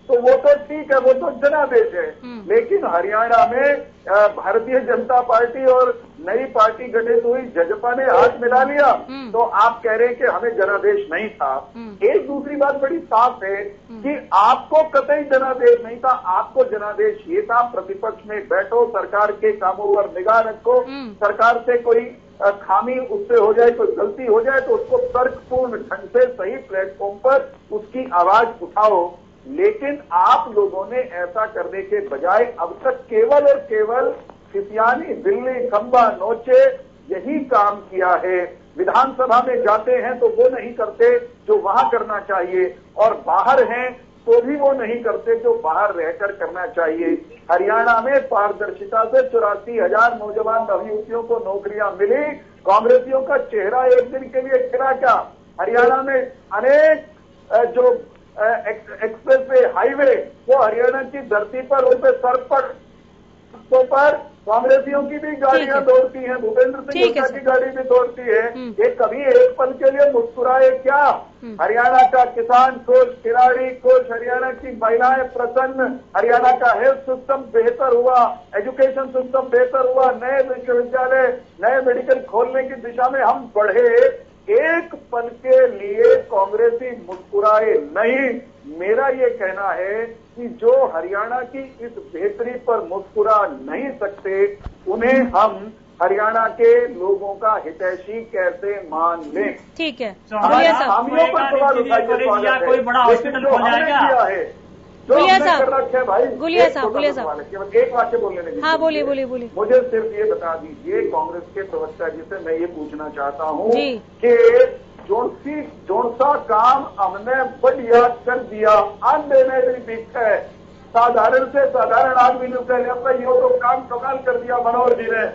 तो वो तो ठीक है, वो तो जनादेश है। लेकिन हरियाणा में भारतीय जनता पार्टी और नई पार्टी गठित हुई जजपा ने हाथ मिला लिया, तो आप कह रहे हैं कि हमें जनादेश नहीं था। एक दूसरी बात बड़ी साफ है कि आपको कतई जनादेश नहीं था, आपको जनादेश ये था प्रतिपक्ष में बैठो, सरकार के कामों पर निगाह रखो, सरकार से कोई खामी उससे हो जाए, कोई गलती हो जाए तो उसको तर्कपूर्ण ढंग से सही प्लेटफॉर्म पर उसकी आवाज उठाओ। लेकिन आप लोगों ने ऐसा करने के बजाय अब तक केवल और केवल खिसियानी, दिल्ली, खंबा नोचे यही काम किया है। विधानसभा में जाते हैं तो वो नहीं करते जो वहां करना चाहिए, और बाहर हैं तो भी वो नहीं करते जो बाहर रहकर करना चाहिए। हरियाणा में पारदर्शिता से 84,000 नौजवान अभियुक्तियों को नौकरियां मिली। कांग्रेसियों का चेहरा एक दिन के लिए खिला क्या? हरियाणा में अनेक जो एक्सप्रेस वे, हाईवे, वो हरियाणा की धरती पर, उन पे सड़कों पर कांग्रेसियों की भी गाड़ियां दौड़ती हैं, भूपेंद्र सिंह हुड्डा की गाड़ी भी दौड़ती है। ये कभी एक पल के लिए मुस्कुराए क्या? हरियाणा का किसान खुश, खिलाड़ी खुश, हरियाणा की महिलाएं प्रसन्न, हरियाणा का हेल्थ सिस्टम बेहतर हुआ, एजुकेशन सिस्टम बेहतर हुआ, नए विश्वविद्यालय, नए मेडिकल खोलने की दिशा में हम बढ़े। एक पल के लिए कांग्रेसी मुस्कुराए नहीं। मेरा ये कहना है कि जो हरियाणा की इस बेहतरी पर मुस्कुरा नहीं सकते, उन्हें हम हरियाणा के लोगों का हितैषी कैसे मान लें? ठीक है, हामियों पर सवाल उठाइए, कोई बड़ा हॉस्पिटल खोल जाएगा। गुलिया साहब, गुलिया साहब, एक वाक्य बोलने लगे। हाँ, बोलिए। मुझे सिर्फ ये बता दीजिए, कांग्रेस के प्रवक्ता जी से मैं ये पूछना चाहता हूँ कि जोन सा काम हमने बढ़िया कर दिया, अनबेनिफिट है, साधारण से साधारण आदमी ने कह यो तो काम कमाल कर दिया मनोहर जी ने।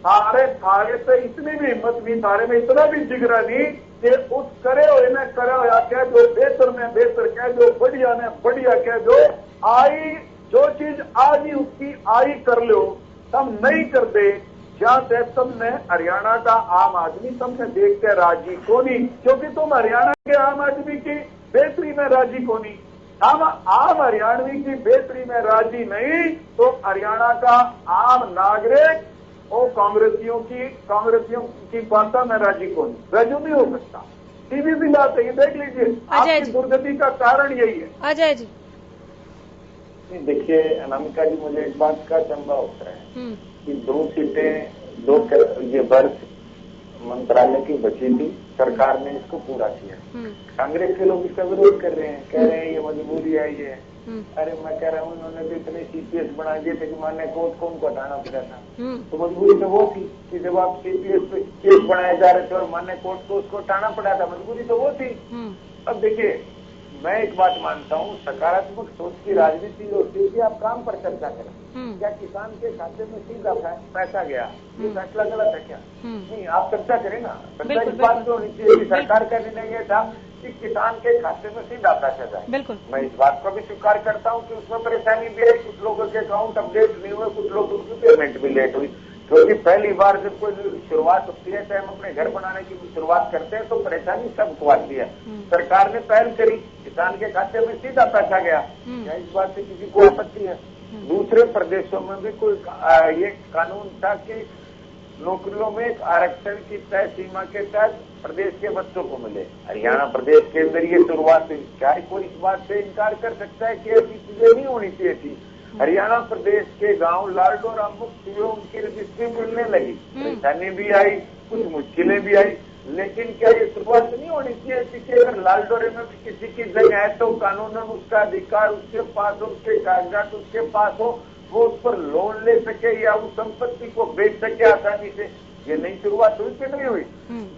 थारे से इतनी भी हिम्मत नहीं, थारे में इतना भी जिगरा नहीं कि उस करे हुए ने करे हुआ कह दो, बेहतर में बेहतर कह दो, बढ़िया ने बढ़िया कह दो। आई जो चीज आज ही उसकी आई कर लो, तब नहीं कर दे जहां से तुमने हरियाणा का आम आदमी तुमने देख के राजी को नहीं, क्योंकि तुम हरियाणा के आम आदमी की बेहतरी में राजी को नहीं। हम आम हरियाणवी की बेहतरी में राजी नहीं तो हरियाणा का आम नागरिक और कांग्रेसियों की बात में राजी को नहीं, राजू नहीं हो सकता। टीवी भी लाते ही देख लीजिए, आपकी दुर्गति का कारण यही है। अजय जी, देखिए अनामिका जी, मुझे इस बात का चंबा होता है कि 2 सीटें, 2 ये वर्ष मंत्रालय की बची थी, सरकार ने इसको पूरा किया। कांग्रेस के लोग इसका विरोध कर रहे हैं, कह रहे हैं ये मजबूरी है, ये। अरे मैं कह रहा हूँ उन्होंने तो इतने सीपीएस बना दिए थे कि मान्य कोर्ट को उनको हटाना पड़ा था। तो मजबूरी तो वो थी कि जब आप सीपीएस पे केस बनाए जा रहे थे और मान्य कोर्ट को उसको हटाना पड़ा था, मजबूरी तो वो थी। अब देखिए, मैं एक बात मानता हूँ, सकारात्मक सोच की राजनीति होती है कि आप काम पर चर्चा करें। क्या किसान के खाते में सीधा पैसा गया, ये फैसला गलत है क्या? नहीं, आप चर्चा करें ना। चर्चा इस बात पे होनी चाहिए कि सरकार का निर्णय ये था कि किसान के खाते में सीधा पैसा जाए। बिल्कुल, मैं इस बात को भी स्वीकार करता हूँ कि उसमें परेशानी भी है, कुछ लोगों के अकाउंट अपडेट नहीं हुए, कुछ लोगों की पेमेंट भी लेट हुई, क्योंकि पहली बार जब कोई शुरुआत होती है, चाहे हम अपने घर बनाने की शुरुआत करते हैं, तो परेशानी सबको आती है। सरकार ने पहल करी, किसान के खाते में सीधा पैसा गया, क्या इस बात से किसी को आपत्ति है? दूसरे प्रदेशों में भी कोई ये कानून था कि नौकरियों में एक आरक्षण की तय सीमा के तहत प्रदेश के बच्चों को मिले। हरियाणा प्रदेश के अंदर ये शुरुआत हुई, क्या कोई इस बात से इनकार कर सकता है कि ऐसी चीजें नहीं होनी चाहिए थी? हरियाणा प्रदेश के गांव लालडोरा मुक्त हुए, उनकी रजिस्ट्री मिलने लगी, परेशानी भी आई, कुछ मुश्किलें भी आई, लेकिन क्या ये शुरुआत नहीं होनी चाहिए कि अगर लालडोरे में भी किसी की जगह है तो कानूनन उसका अधिकार उसके पास हो, उसके कागजात उसके पास हो, वो उस पर लोन ले सके या उस संपत्ति को बेच सके आसानी से? ये नई शुरुआत हुई कि नहीं हुई?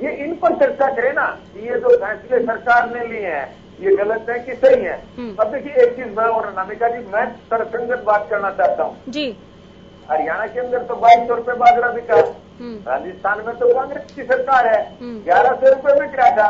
ये इन पर चर्चा करें ना कि ये जो फैसले सरकार ने लिए हैं ये गलत है कि सही है। अब देखिए, एक चीज मैं और अनामिका जी, मैं तर्कसंगत बात करना चाहता हूँ जी। हरियाणा के अंदर तो 2200 रुपए बाजरा बिका, राजस्थान में तो कांग्रेस की सरकार है, 1100 रुपए बिक रहा था।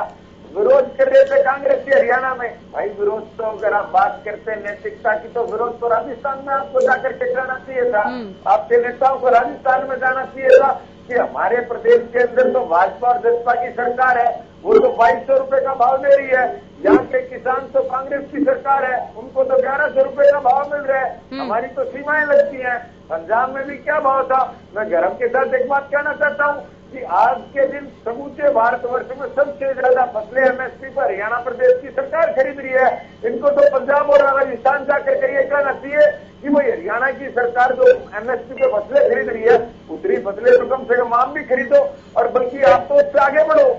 विरोध कर रहे थे कांग्रेस की हरियाणा में। भाई विरोध तो अगर आप बात करते हैं नैतिकता की, तो विरोध तो राजस्थान में आपको जाकर के करना चाहिए था। आपके नेताओं को राजस्थान में जाना चाहिए था कि हमारे प्रदेश के अंदर तो भाजपा और जसपा की सरकार है, वो तो 2200 रुपए का भाव दे रही है। यहाँ के किसान तो कांग्रेस की सरकार है, उनको तो 1100 रुपए का भाव मिल रहा है। हमारी तो सीमाएं लगती हैं। पंजाब में भी क्या भाव था? मैं गर्व के साथ एक बात कहना चाहता हूँ कि आज के दिन समूचे भारतवर्ष में सबसे ज्यादा फसलें एमएसपी पर हरियाणा प्रदेश की सरकार खरीद रही है। इनको तो पंजाब और राजस्थान जाकर ये कहना चाहिए कि भाई हरियाणा की सरकार जो एमएसपी पे फसलें खरीद रही है, उतनी फसलें तो कम से कम आप भी खरीदो, और बल्कि आप तो उससे आगे बढ़ो,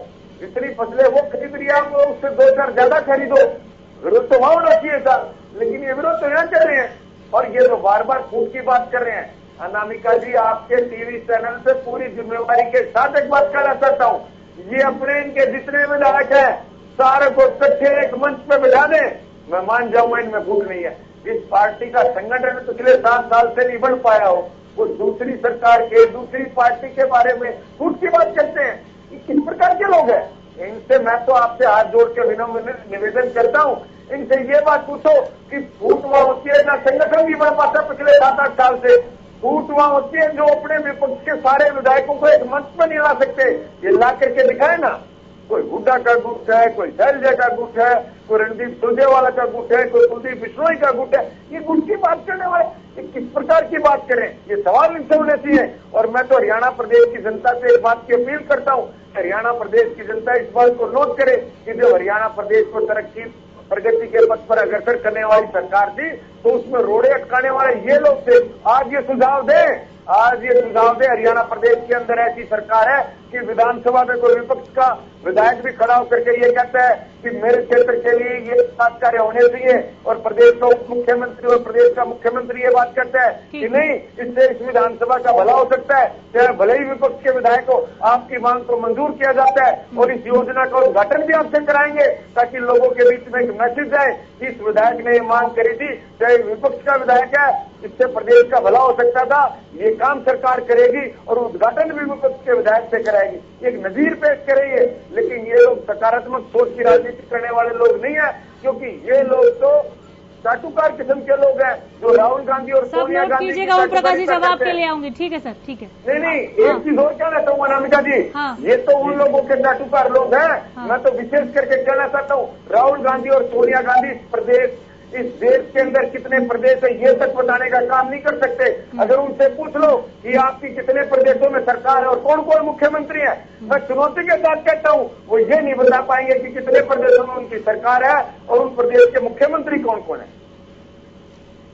जितनी फसलें वो खरीद रही है आप उससे 2-4 ज्यादा खरीदो। विरोध तो वहां होना चाहिए था, लेकिन ये विरोध तो यहाँ कर रहे हैं, और ये तो बार बार फूट की बात कर रहे हैं। अनामिका जी, आपके टीवी चैनल से पूरी जिम्मेवारी के साथ एक बात कहना चाहता हूँ, ये अपने इनके जितने विधायक हैं सारे को इकट्ठे एक मंच पे बिठा दें, मैं मान जाऊंगा इनमें फूट नहीं है। इस पार्टी का संगठन पिछले 7 साल से नहीं बढ़ पाया हो, वो दूसरी सरकार के, दूसरी पार्टी के बारे में फूट की बात करते हैं। ये किस प्रकार के लोग हैं? इनसे मैं तो आपसे हाथ जोड़ के विनम्र निवेदन करता हूँ, इनसे ये बात पूछो कि फूट वहां होती है ना संगठन नहीं बढ़ पाता पिछले 7-8 साल से। फूट वहां होती है जो अपने विपक्ष के सारे विधायकों को एक मंच पर नहीं ला सकते, ये ला करके दिखाए ना। कोई हुड्डा का गुट है, कोई शैलजा का गुट है, कोई रणदीप सुरजेवाला का गुट है, कोई कुलदीप बिश्नोई का गुट है, ये गुट की बात करने वाले ये किस प्रकार की बात करें? ये सवाल इनसे होने चाहिए। और मैं तो हरियाणा प्रदेश की जनता से इस बात की अपील करता हूँ, हरियाणा प्रदेश की जनता इस बात को नोट करे कि जो हरियाणा प्रदेश को तरक्की प्रगति के पथ पर अग्रसर करने वाली सरकार थी, तो उसमें रोड़े अटकाने वाले ये लोग थे। आज ये सुझाव दें, आज ये सुझाव दे हरियाणा प्रदेश के अंदर ऐसी सरकार है कि विधानसभा में कोई विपक्ष का विधायक भी खड़ा होकर के ये कहता है कि मेरे क्षेत्र के लिए ये बात कार्य होने चाहिए, और प्रदेश का उप मुख्यमंत्री और प्रदेश का मुख्यमंत्री ये बात करता है कि नहीं, इससे इस विधानसभा का भला हो सकता है, चाहे भले ही विपक्ष के विधायक हो, आपकी मांग को मंजूर किया जाता है, और इस योजना का उद्घाटन भी आपसे कराएंगे ताकि लोगों के बीच में एक मैसेज जाए कि इस विधायक ने ये मांग करी थी, चाहे विपक्ष का विधायक है, इससे प्रदेश का भला हो सकता था, ये काम सरकार करेगी और उद्घाटन भी विपक्ष के विधायक से कराएगी। एक नजीर पेश करेंगे, लेकिन ये लोग सकारात्मक सोच की राजनीति करने वाले लोग नहीं है, क्योंकि ये लोग तो चाटुकार किस्म के लोग हैं जो राहुल गांधी और सोनिया गांधी कीजिएगा। ओम प्रकाश जी जवाब के लिए आऊंगी। ठीक है सर, ठीक है। नहीं, एक चीज और कहना चाहूंगा अनामिका जी, ये तो उन लोगों के चाटुकार लोग हैं। मैं तो विशेष करके कहना चाहता हूँ, राहुल गांधी और सोनिया गांधी इस देश के अंदर कितने प्रदेश है ये तक बताने का काम नहीं कर सकते। अगर उनसे पूछ लो कि आपकी कितने प्रदेशों में सरकार है और कौन कौन मुख्यमंत्री है, मैं चुनौती के साथ कहता हूँ वो ये नहीं बता पाएंगे कि कितने प्रदेशों में उनकी सरकार है और उन प्रदेश के मुख्यमंत्री कौन कौन है।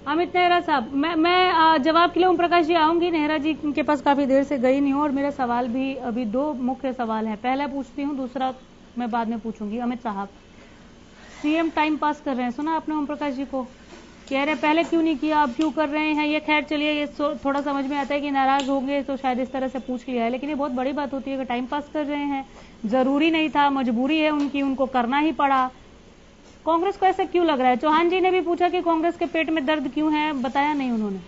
अमित नेहरा साहब, मैं जवाब के लिए ओम प्रकाश जी आऊंगी। नेहरा जी के पास काफी देर से गई नहीं हूँ और मेरा सवाल भी अभी 2 मुख्य सवाल है, पहला पूछती हूँ, दूसरा मैं बाद में पूछूंगी। अमित साहब, सीएम टाइम पास कर रहे हैं, सुना आपने ओम प्रकाश जी को? कह रहे पहले क्यों नहीं किया, अब क्यों कर रहे हैं। ये खैर चलिए, ये थोड़ा समझ में आता है कि नाराज होंगे तो शायद इस तरह से पूछ लिया है, लेकिन ये बहुत बड़ी बात होती है कि टाइम पास कर रहे हैं, जरूरी नहीं था, मजबूरी है उनकी, उनको करना ही पड़ा। कांग्रेस को ऐसा क्यों लग रहा है? चौहान जी ने भी पूछा कि कांग्रेस के पेट में दर्द क्यों है, बताया नहीं उन्होंने।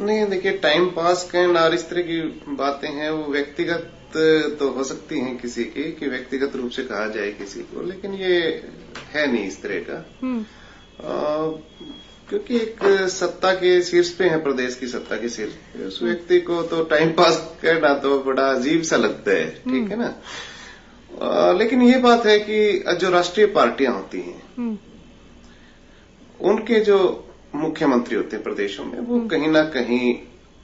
नहीं, देखिए, टाइम पास करना और इस तरह की बातें हैं वो व्यक्तिगत तो हो सकती हैं किसी की, कि व्यक्तिगत रूप से कहा जाए किसी को, लेकिन ये है नहीं इस तरह का। क्योंकि एक सत्ता के शीर्ष पे है, प्रदेश की सत्ता के शीर्ष पे, उस व्यक्ति को तो टाइम पास करना तो बड़ा अजीब सा लगता है, ठीक है ना। लेकिन ये बात है कि जो राष्ट्रीय पार्टियां होती हैं उनके जो मुख्यमंत्री होते हैं प्रदेशों में, वो कहीं ना कहीं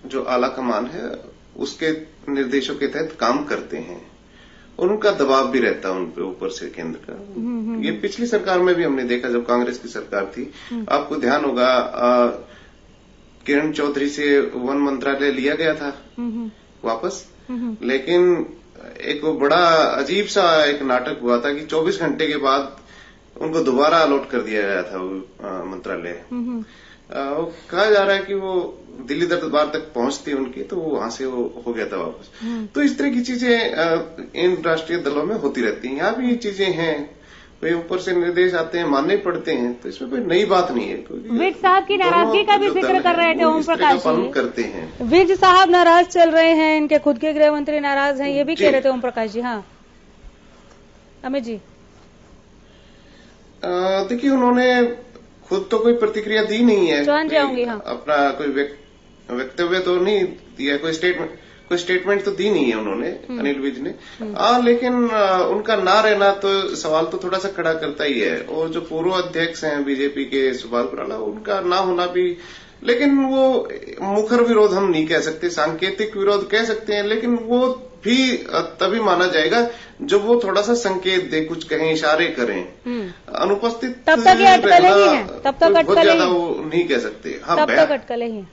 जो आला कमान है उसके निर्देशों के तहत काम करते हैं और उनका दबाव भी रहता है उन पे ऊपर से केंद्र का। ये पिछली सरकार में भी हमने देखा, जब कांग्रेस की सरकार थी, आपको ध्यान होगा किरण चौधरी से वन मंत्रालय लिया गया था वापस, लेकिन एक बड़ा अजीब सा एक नाटक हुआ था कि 24 घंटे के बाद उनको दोबारा अलॉट कर दिया गया था वो मंत्रालय। कहा जा रहा है कि वो दिल्ली दरबार तक पहुंचती उनकी, तो वो वहां से वो हो गया था वापस। तो इस तरह की चीजें इन राष्ट्रीय दलों में होती रहती हैं। यहाँ भी ये चीजें हैं, वे ऊपर से निर्देश आते हैं, मानने पड़ते हैं, तो इसमें कोई नई बात नहीं है। विज साहब की नाराजगी का भी जिक्र कर रहे थे ओम प्रकाश जी, करते हैं। विज साहब नाराज चल रहे हैं, इनके खुद के गृह मंत्री नाराज हैं, ये भी कह रहे थे ओम प्रकाश जी। हाँ अमित जी, देखिए, उन्होंने खुद तो कोई प्रतिक्रिया दी नहीं है, हाँ। अपना कोई वक्तव्य तो नहीं दिया, कोई स्टेटमेंट तो दी नहीं है उन्होंने, अनिल विज ने। लेकिन उनका ना रहना तो सवाल तो थोड़ा सा खड़ा करता ही है। और जो पूर्व अध्यक्ष हैं बीजेपी के सुभाष बराला, उनका ना होना भी, लेकिन वो मुखर विरोध हम नहीं कह सकते, सांकेतिक विरोध कह सकते हैं, लेकिन वो भी तभी माना जाएगा जब वो थोड़ा सा संकेत दे, कुछ कहें, इशारे करें। अनुपस्थित तब तक ये अटकलें ही हैं, तब तक बहुत ज्यादा वो नहीं कह सकते। हाँ, तब तक अटकलें ही हैं,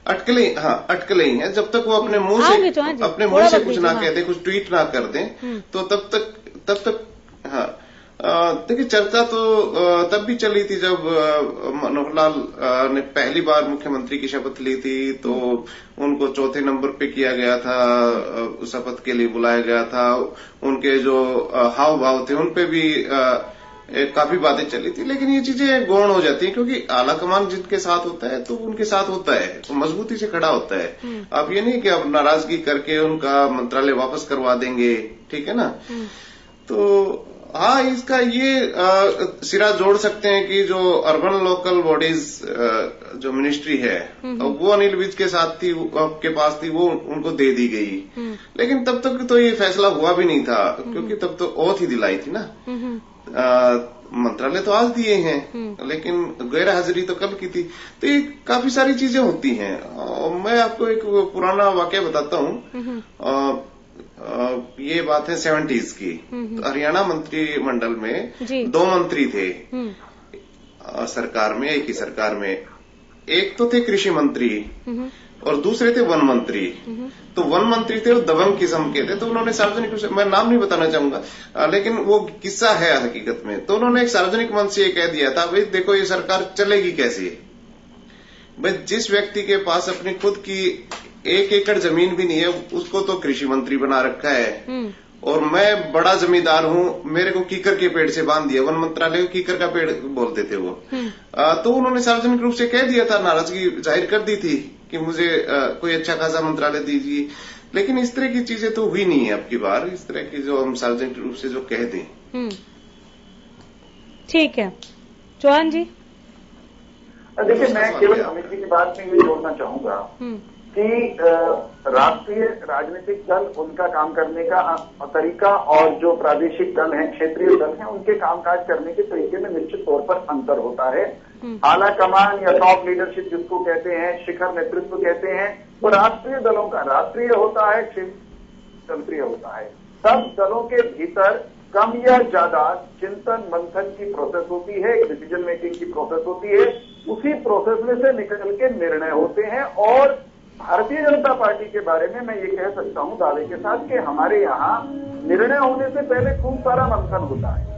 अटकलें ही हैं। जब तक वो अपने मुंह से कुछ ना कह दे, कुछ ट्वीट ना कर दें, तो तब तक हाँ। देखिए, चर्चा तो तब भी चली थी जब मनोहर लाल ने पहली बार मुख्यमंत्री की शपथ ली थी, तो उनको चौथे नंबर पे किया गया था, शपथ के लिए बुलाया गया था। उनके जो हाव भाव थे उन पे भी काफी बातें चली थी। लेकिन ये चीजें गौण हो जाती हैं, क्योंकि आला कमान जिनके साथ होता है तो उनके साथ होता है, तो मजबूती से खड़ा होता है। आप ये नहीं कि अब नाराजगी करके उनका मंत्रालय वापस करवा देंगे, ठीक है ना। तो हाँ, इसका ये सिरा जोड़ सकते हैं कि जो अर्बन लोकल बॉडीज जो मिनिस्ट्री है वो अनिल विज के साथ थी, के पास थी, वो उनको दे दी गई। लेकिन तब तक तो ये फैसला हुआ भी नहीं था, क्योंकि तब तो ओथ ही दिलाई थी ना। मंत्रालय तो आज दिए हैं, लेकिन गैर हाजिरी तो कल की थी। तो ये काफी सारी चीजें होती हैं। मैं आपको एक पुराना वाकया बताता हूँ। ये बात है 70s की। तो हरियाणा मंत्रिमंडल में 2 मंत्री थे सरकार में, एक ही सरकार में। एक तो थे कृषि मंत्री और दूसरे थे वन मंत्री। तो वन मंत्री थे वो दबंग किस्म के थे, तो उन्होंने सार्वजनिक रूप से, मैं नाम नहीं बताना चाहूंगा, लेकिन वो किस्सा है हकीकत में। तो उन्होंने एक सार्वजनिक मंच से ये कह दिया था, भाई देखो ये सरकार चलेगी कैसे। भाई जिस व्यक्ति के पास अपनी खुद की 1 एकड़ जमीन भी नहीं है, उसको तो कृषि मंत्री बना रखा है, और मैं बड़ा जमींदार हूं, मेरे को कीकर के पेड़ से बांध दिया। वन मंत्रालय को कीकर का पेड़ बोलते थे वो। तो उन्होंने सार्वजनिक रूप से कह दिया था, नाराजगी जाहिर कर दी थी कि मुझे कोई अच्छा खासा मंत्रालय दीजिए। लेकिन इस तरह की चीजें तो हुई नहीं है अब की बार, इस तरह की जो हम सार्वजनिक रूप से जो कह दें। ठीक है, चौहान जी। देखिए, मैं केवल अमित जी की बात में ये जोड़ना चाहूंगा कि राष्ट्रीय राजनीतिक दल, उनका काम करने का तरीका और जो प्रादेशिक दल हैं, क्षेत्रीय दल हैं, उनके कामकाज करने के तरीके में निश्चित तौर पर अंतर होता है। आला कमान या टॉप लीडरशिप जिसको कहते हैं, शिखर नेतृत्व कहते हैं, वो राष्ट्रीय दलों का राष्ट्रीय होता है, क्षेत्रीय होता है। सब दलों के भीतर कम या ज्यादा चिंतन मंथन की प्रोसेस होती है, डिसीजन मेकिंग की प्रोसेस होती है। उसी प्रोसेस में से निकल के निर्णय होते हैं। और भारतीय जनता पार्टी के बारे में मैं ये कह सकता हूं दावे के साथ कि हमारे यहाँ निर्णय होने से पहले खूब सारा मंथन होता है।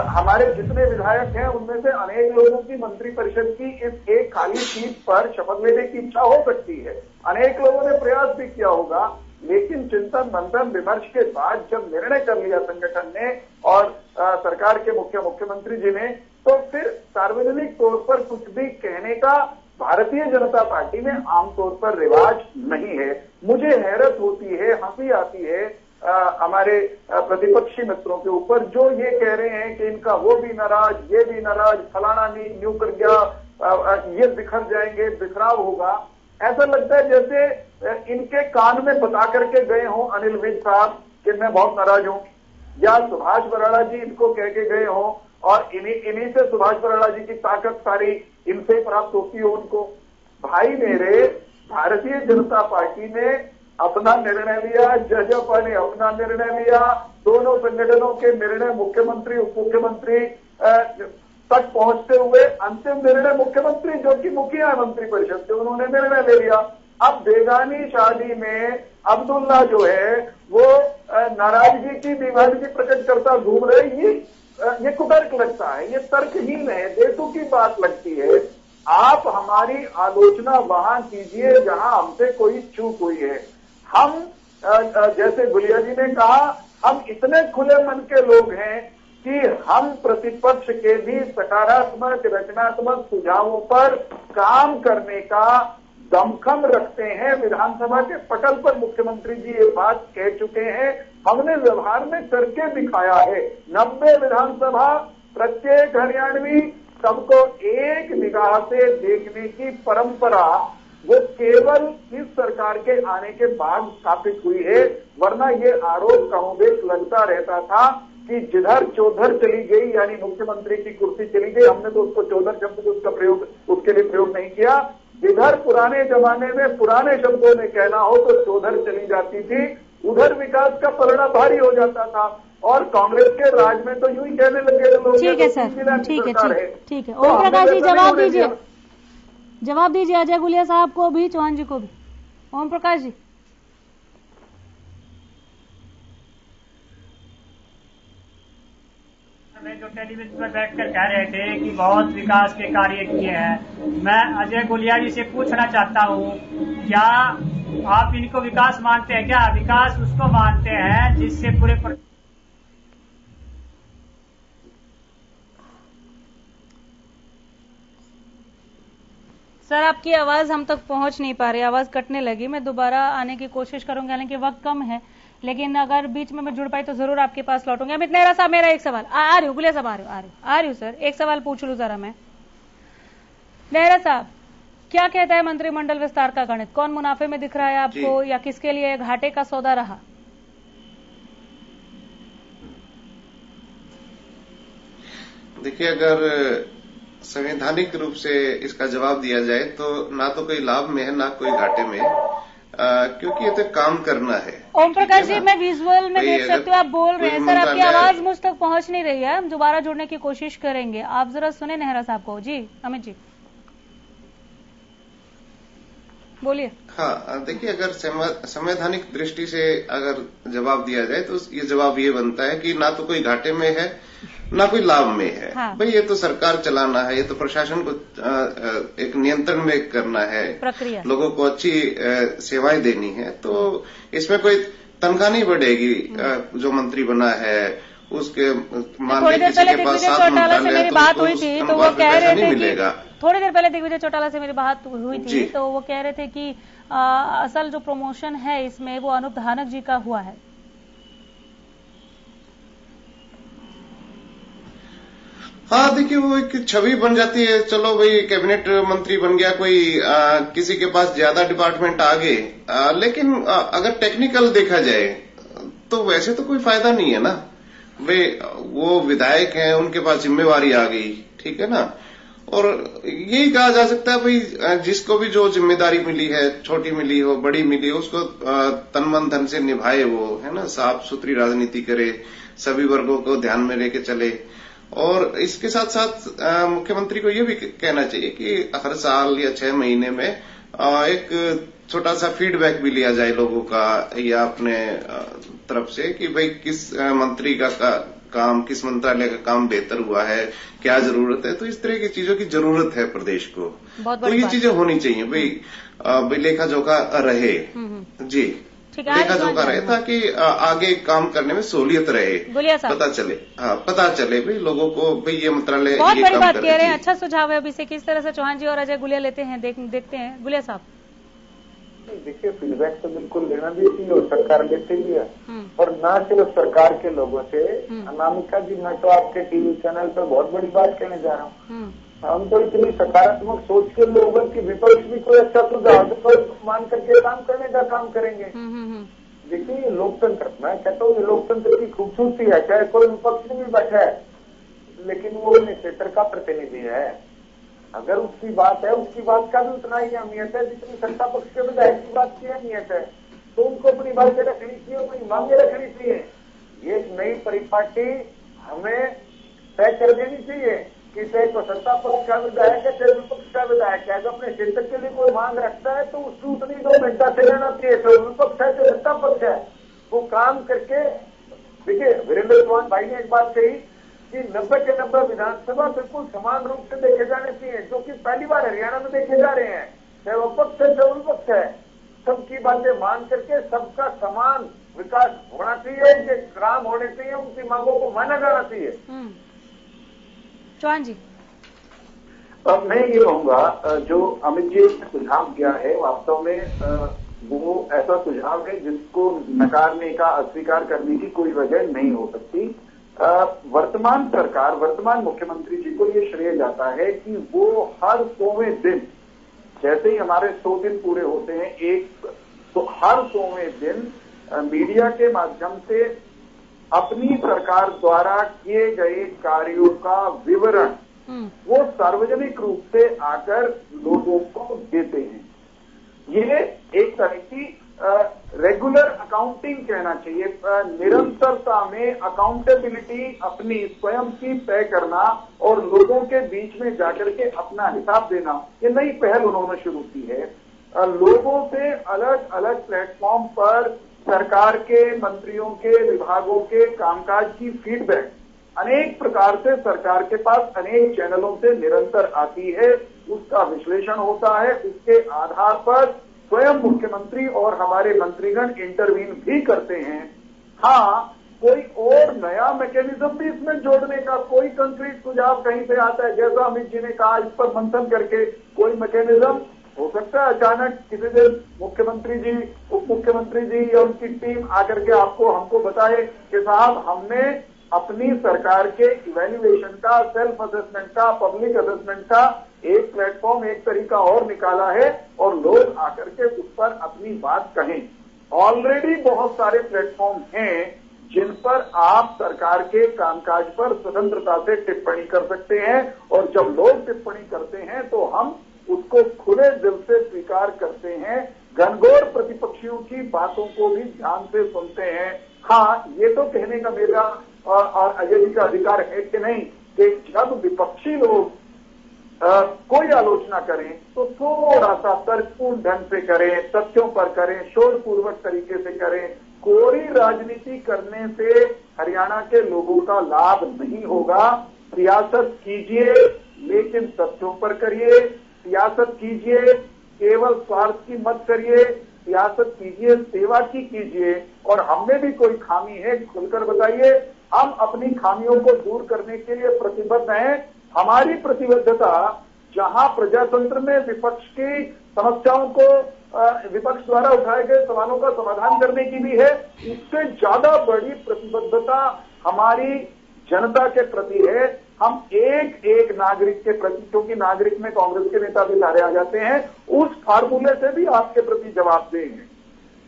हमारे जितने विधायक हैं उनमें से अनेक लोगों की मंत्रिपरिषद की इस एक खाली सीट पर शपथ लेने की इच्छा हो सकती है। अनेक लोगों ने प्रयास भी किया होगा, लेकिन चिंतन मंथन विमर्श के बाद जब निर्णय कर लिया संगठन ने और सरकार के मुख्यमंत्री जी ने, तो फिर सार्वजनिक तौर पर कुछ भी कहने का भारतीय जनता पार्टी में आमतौर पर रिवाज नहीं है। मुझे हैरत होती है, हंसी आती है हमारे प्रतिपक्षी मित्रों के ऊपर जो ये कह रहे हैं कि इनका वो भी नाराज, ये भी नाराज, फलाना न्यू कर गया, ये बिखर जाएंगे, बिखराव होगा। ऐसा लगता है जैसे इनके कान में बता करके गए हों अनिल विज साहब कि मैं बहुत नाराज हूं, या सुभाष बराड़ा जी इनको कह के गए हों और इन्हीं से सुभाष बराड़ा जी की ताकत सारी इनसे प्राप्त होती हो उनको। भाई मेरे, भारतीय जनता पार्टी ने अपना निर्णय लिया, जजपा ने अपना निर्णय लिया, दोनों संगठनों के निर्णय मुख्यमंत्री उप मुख्यमंत्री तक पहुंचते हुए अंतिम निर्णय मुख्यमंत्री जो कि मुखिया मंत्रिपरिषद से उन्होंने निर्णय ले लिया। अब बेगानी शादी में अब्दुल्ला जो है वो नाराजगी की दीवानगी प्रकट करता घूम रहे, ये कुतर्क लगता है, ये तर्कहीन है, बेतुकी की बात लगती है। आप हमारी आलोचना वहां कीजिए जहां हमसे कोई चूक हुई है। हम जैसे गुलिया जी ने कहा, हम इतने खुले मन के लोग हैं कि हम प्रतिपक्ष के भी सकारात्मक रचनात्मक सुझावों पर काम करने का दमखम रखते हैं। विधानसभा के पटल पर मुख्यमंत्री जी ये बात कह चुके हैं, हमने व्यवहार में करके दिखाया है। 90 विधानसभा प्रत्येक हरियाणवी सबको एक निगाह से देखने की परंपरा वो केवल इस सरकार के आने के बाद स्थापित हुई है। वरना ये आरोप कमोबेश लगता रहता था कि जिधर चौधर चली गई, यानी मुख्यमंत्री की कुर्सी चली गई, हमने तो उसको चौधर शब्द उसका प्रयोग उसके लिए प्रयोग नहीं किया। जिधर पुराने जमाने में पुराने शब्दों में कहना हो तो चौधर चली जाती थी, उधर विकास का पलड़ा भारी हो जाता था। और कांग्रेस के राज में तो यूं ही कहने लगे लोग। ठीक है सर, ठीक है, ठीक है। ओम प्रकाश जी जवाब दीजिए, जवाब दीजिए अजय गुलिया साहब को भी, चौहान जी को भी। ओम प्रकाश जी। जो टेलीविजन पर बैठकर कह रहे थे कि बहुत विकास के कार्य किए हैं, मैं अजय गुलिया जी से पूछना चाहता हूँ, क्या आप इनको विकास मानते हैं? क्या विकास उसको मानते हैं जिससे पूरे सर आपकी आवाज हम तक पहुंच नहीं पा रही, आवाज कटने लगी। मैं दोबारा आने की कोशिश करूंगी, हालांकि वक्त कम है, लेकिन अगर बीच में मैं जुड़ पाई तो जरूर आपके पास लौटूंगी। अमित नेहरा साहब, मेरा एक सवाल आ रही हूँ, गुलिया साहब आ रही हूँ सर, एक सवाल पूछ लूं जरा मैं। नेहरा साहब, क्या कहता है मंत्रिमंडल विस्तार का गणित? कौन मुनाफे में दिख रहा है आपको, या किसके लिए घाटे का सौदा रहा? देखिए, अगर संवैधानिक रूप से इसका जवाब दिया जाए तो ना तो कोई लाभ में है ना कोई घाटे में, क्योंकि ये तो काम करना है। ओम प्रकाश जी, मैं विजुअल में देख सकती हूँ आप बोल रहे हैं। सर आपकी आवाज मुझ तक पहुंच नहीं रही है, हम दोबारा जुड़ने की कोशिश करेंगे। आप जरा सुने नेहरा साहब को। जी अमित जी बोलिए। हाँ, देखिए, अगर संवैधानिक दृष्टि से अगर जवाब दिया जाए तो ये जवाब ये बनता है कि ना तो कोई घाटे में है ना कोई लाभ में है। हाँ। भाई ये तो सरकार चलाना है, ये तो प्रशासन को एक नियंत्रण में करना है, प्रक्रिया, लोगों को अच्छी सेवाएं देनी है, तो इसमें कोई तनख्वाह नहीं बढ़ेगी। जो मंत्री बना है उसके मान लीजिए किसी के पास 7 चौटाला से मेरी बात हुई थी तो वो कह रहे थे मिलेगा। थोड़ी देर पहले दिग्विजय चौटाला से मेरी बात हुई थी तो वो कह रहे थे कि असल जो प्रमोशन है इसमें वो अनूप धानक जी का हुआ है। हाँ, देखिए, वो एक छवि बन जाती है। चलो भाई, कैबिनेट मंत्री बन गया कोई, किसी के पास ज्यादा डिपार्टमेंट आ गए, लेकिन अगर टेक्निकल देखा जाए तो वैसे तो कोई फायदा नहीं है ना। वे वो विधायक हैं, उनके पास जिम्मेवारी आ गई, ठीक है ना। और यही कहा जा सकता है भाई, जिसको भी जो जिम्मेदारी मिली है, छोटी मिली हो बड़ी मिली हो, उसको तन मन धन से निभाए, वो है ना, साफ सुथरी राजनीति करे, सभी वर्गों को ध्यान में लेके चले। और इसके साथ साथ मुख्यमंत्री को ये भी कहना चाहिए कि हर साल या 6 महीने में एक छोटा सा फीडबैक भी लिया जाए लोगों का या अपने तरफ से कि भाई किस मंत्री का काम, किस मंत्रालय का काम बेहतर हुआ है, क्या जरूरत है। तो इस तरह की चीजों की जरूरत है प्रदेश को, तो ये चीजें होनी चाहिए भाई, लेखा जोखा रहे। जी, देखा जोखा रहे ताकि आगे काम करने में सहूलियत रहे, पता चले भाई लोगों को, भाई ये मंत्रालय बहुत बड़ी बात कह रहे हैं। अच्छा सुझाव है। अभी से किस तरह से चौहान जी और अजय गुलिया लेते हैं, देखते हैं। गुलिया साहब, देखिए, फीडबैक तो बिल्कुल लेना भी चाहिए और सरकार लेती भी है, और न सिर्फ सरकार के लोगों से। अनामिका जी, मैं तो आपके टीवी चैनल पर बहुत बड़ी बात कहने जा रहा हूँ। हम तो इतनी सकारात्मक सोच के लोग हैं कि विपक्ष भी कोई अच्छा सुझाव मान करके काम करने का काम करेंगे। देखिए, ये लोकतंत्र, मैं कहता हूँ ये लोकतंत्र की खूबसूरती है। चाहे कोई विपक्ष में भी बैठा है, लेकिन वो क्षेत्र का प्रतिनिधि है। अगर उसकी बात है, उसकी बात का भी उतना ही अहमियत है जितनी सत्ता पक्ष के विधायक की बात की अहमियत है। तो उनको अपनी बातें रखनी चाहिए, अपनी मांगे रखनी चाहिए। ये एक नई परिपाटी हमें तय कर देनी चाहिए कि चाहे तो सत्ता पक्ष का विधायक है, चाहे विपक्ष का विधायक है, अगर अपने क्षेत्र के लिए कोई मांग रखता है तो उसकी उतनी 2 घंटा से लेना चाहिए। तो विपक्ष है, तो सत्ता पक्ष है, वो काम करके। देखिए, वीरेंद्र चौहान भाई ने एक बात कही कि 90 के 90 विधानसभा बिल्कुल समान रूप से देखे जाने चाहिए, जो कि पहली बार हरियाणा में देखे जा रहे हैं। चाहे वो पक्ष है, चाहे विपक्ष है, सबकी बातें मान करके सबका समान विकास होना चाहिए, उनके काम होने चाहिए, उनकी मांगों को माना जाना चाहिए। चौहान जी, अब मैं ये कहूंगा, जो अमित जी ने सुझाव दिया है वास्तव में वो ऐसा सुझाव है जिसको नकारने का, अस्वीकार करने की कोई वजह नहीं हो सकती। वर्तमान सरकार, वर्तमान मुख्यमंत्री जी को ये श्रेय जाता है कि वो हर 100वें दिन, जैसे ही हमारे 100 दिन पूरे होते हैं तो हर 100वें दिन मीडिया के माध्यम से अपनी सरकार द्वारा किए गए कार्यों का विवरण वो सार्वजनिक रूप से आकर लोगों को देते हैं। ये एक तरह की रेगुलर अकाउंटिंग कहना चाहिए, निरंतरता में अकाउंटेबिलिटी अपनी स्वयं की तय करना और लोगों के बीच में जाकर के अपना हिसाब देना, ये नई पहल उन्होंने शुरू की है। लोगों से अलग अलग प्लेटफॉर्म पर सरकार के मंत्रियों के विभागों के कामकाज की फीडबैक अनेक प्रकार से सरकार के पास अनेक चैनलों से निरंतर आती है, उसका विश्लेषण होता है, उसके आधार पर स्वयं मुख्यमंत्री और हमारे मंत्रीगण इंटरवीन भी करते हैं। हाँ, कोई और नया मैकेनिज्म भी इसमें जोड़ने का कोई कंक्रीट सुझाव कहीं से आता है, जैसा अमित जी ने कहा, इस पर मंथन करके कोई मैकेनिज्म हो सकता है अचानक किसी दिन मुख्यमंत्री जी, उप मुख्यमंत्री जी या उनकी टीम आकर के आपको हमको बताए कि साहब हमने अपनी सरकार के इवैल्यूएशन का, सेल्फ असेसमेंट का, पब्लिक असेसमेंट का एक प्लेटफॉर्म, एक तरीका और निकाला है और लोग आकर के उस पर अपनी बात कहें। ऑलरेडी बहुत सारे प्लेटफॉर्म हैं जिन पर आप सरकार के कामकाज पर स्वतंत्रता से टिप्पणी कर सकते हैं और जब लोग टिप्पणी करते हैं तो हम उसको खुले दिल से स्वीकार करते हैं, घनघोर प्रतिपक्षियों की बातों को भी ध्यान से सुनते हैं। हाँ, ये तो कहने का मेरा और अजय जी का अधिकार है कि नहीं कि जब विपक्षी लोग कोई आलोचना करें तो थोड़ा सा तर्कपूर्ण ढंग से करें, तथ्यों पर करें, शोधपूर्वक तरीके से करें। कोई राजनीति करने से हरियाणा के लोगों का लाभ नहीं होगा। सियासत कीजिए लेकिन तथ्यों पर करिए, सियासत कीजिए केवल स्वार्थ की मत करिए, सियासत कीजिए सेवा की कीजिए। और हमें भी कोई खामी है खुलकर बताइए, हम अपनी खामियों को दूर करने के लिए प्रतिबद्ध हैं। हमारी प्रतिबद्धता जहां प्रजातंत्र में विपक्ष की समस्याओं को, विपक्ष द्वारा उठाए गए सवालों का समाधान करने की भी है, उससे ज्यादा बड़ी प्रतिबद्धता हमारी जनता के प्रति है। हम एक एक नागरिक के प्रति, क्योंकि नागरिक में कांग्रेस के नेता भी सारे आ जाते हैं, उस फार्मूले से भी आपके प्रति जवाब देंगे।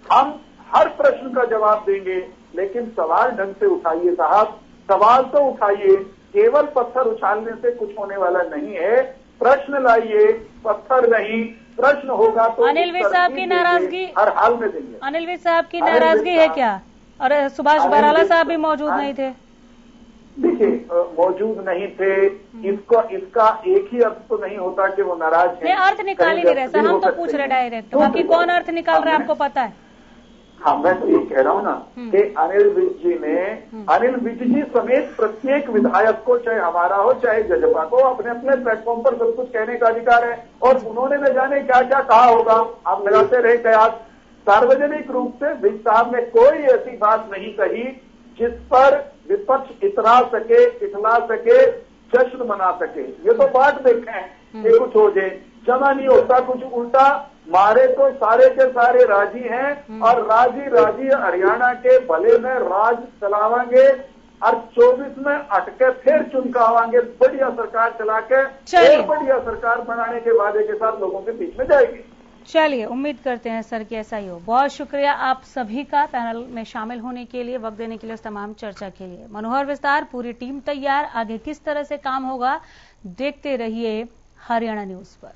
हम हर प्रश्न का जवाब देंगे, लेकिन सवाल ढंग से उठाइए साहब, सवाल तो उठाइए, केवल पत्थर उछालने से कुछ होने वाला नहीं है। प्रश्न लाइए, पत्थर नहीं। प्रश्न होगा तो अनिल विज साहब की नाराजगी हर हाल में देंगे। अनिल विज साहब की नाराजगी है क्या? और सुभाष बराला साहब भी मौजूद नहीं थे। देखिए, मौजूद नहीं थे, इसका एक ही अर्थ तो नहीं होता कि वो नाराज है। नहीं, अर्थ निकाल ही नहीं रहे सर, हम तो पूछ रहे डायरेक्ट, बाकी कौन अर्थ निकाल रहा है आपको पता है? हाँ, मैं तो ये कह रहा हूँ ना कि अनिल विज जी ने, अनिल विज जी समेत प्रत्येक विधायक को, चाहे हमारा हो चाहे जजपा को, अपने अपने प्लेटफॉर्म पर सब कुछ कहने का अधिकार है। और उन्होंने न जाने क्या क्या कहा होगा, आप लगाते रहे कयास। सार्वजनिक रूप से विज साहब ने कोई ऐसी बात नहीं कही जिस पर विपक्ष इतरा सके, इठला सके, जश्न मना सके। ये तो बात देखे हैं कि कुछ हो जाए, जमा नहीं होता कुछ उल्टा। मारे तो सारे के सारे राजी हैं और राजी राजी हरियाणा के भले में राज चलावांगे और 24 में अटके फिर चुनकावांगे। बढ़िया सरकार चला के फिर बढ़िया सरकार बनाने के वादे के साथ लोगों के बीच में जाएगी। चलिए, उम्मीद करते हैं सर कि ऐसा ही हो। बहुत शुक्रिया आप सभी का पैनल में शामिल होने के लिए, वक्त देने के लिए, उस तमाम चर्चा के लिए। मनोहर विस्तार, पूरी टीम तैयार। आगे किस तरह से काम होगा देखते रहिए हरियाणा न्यूज पर।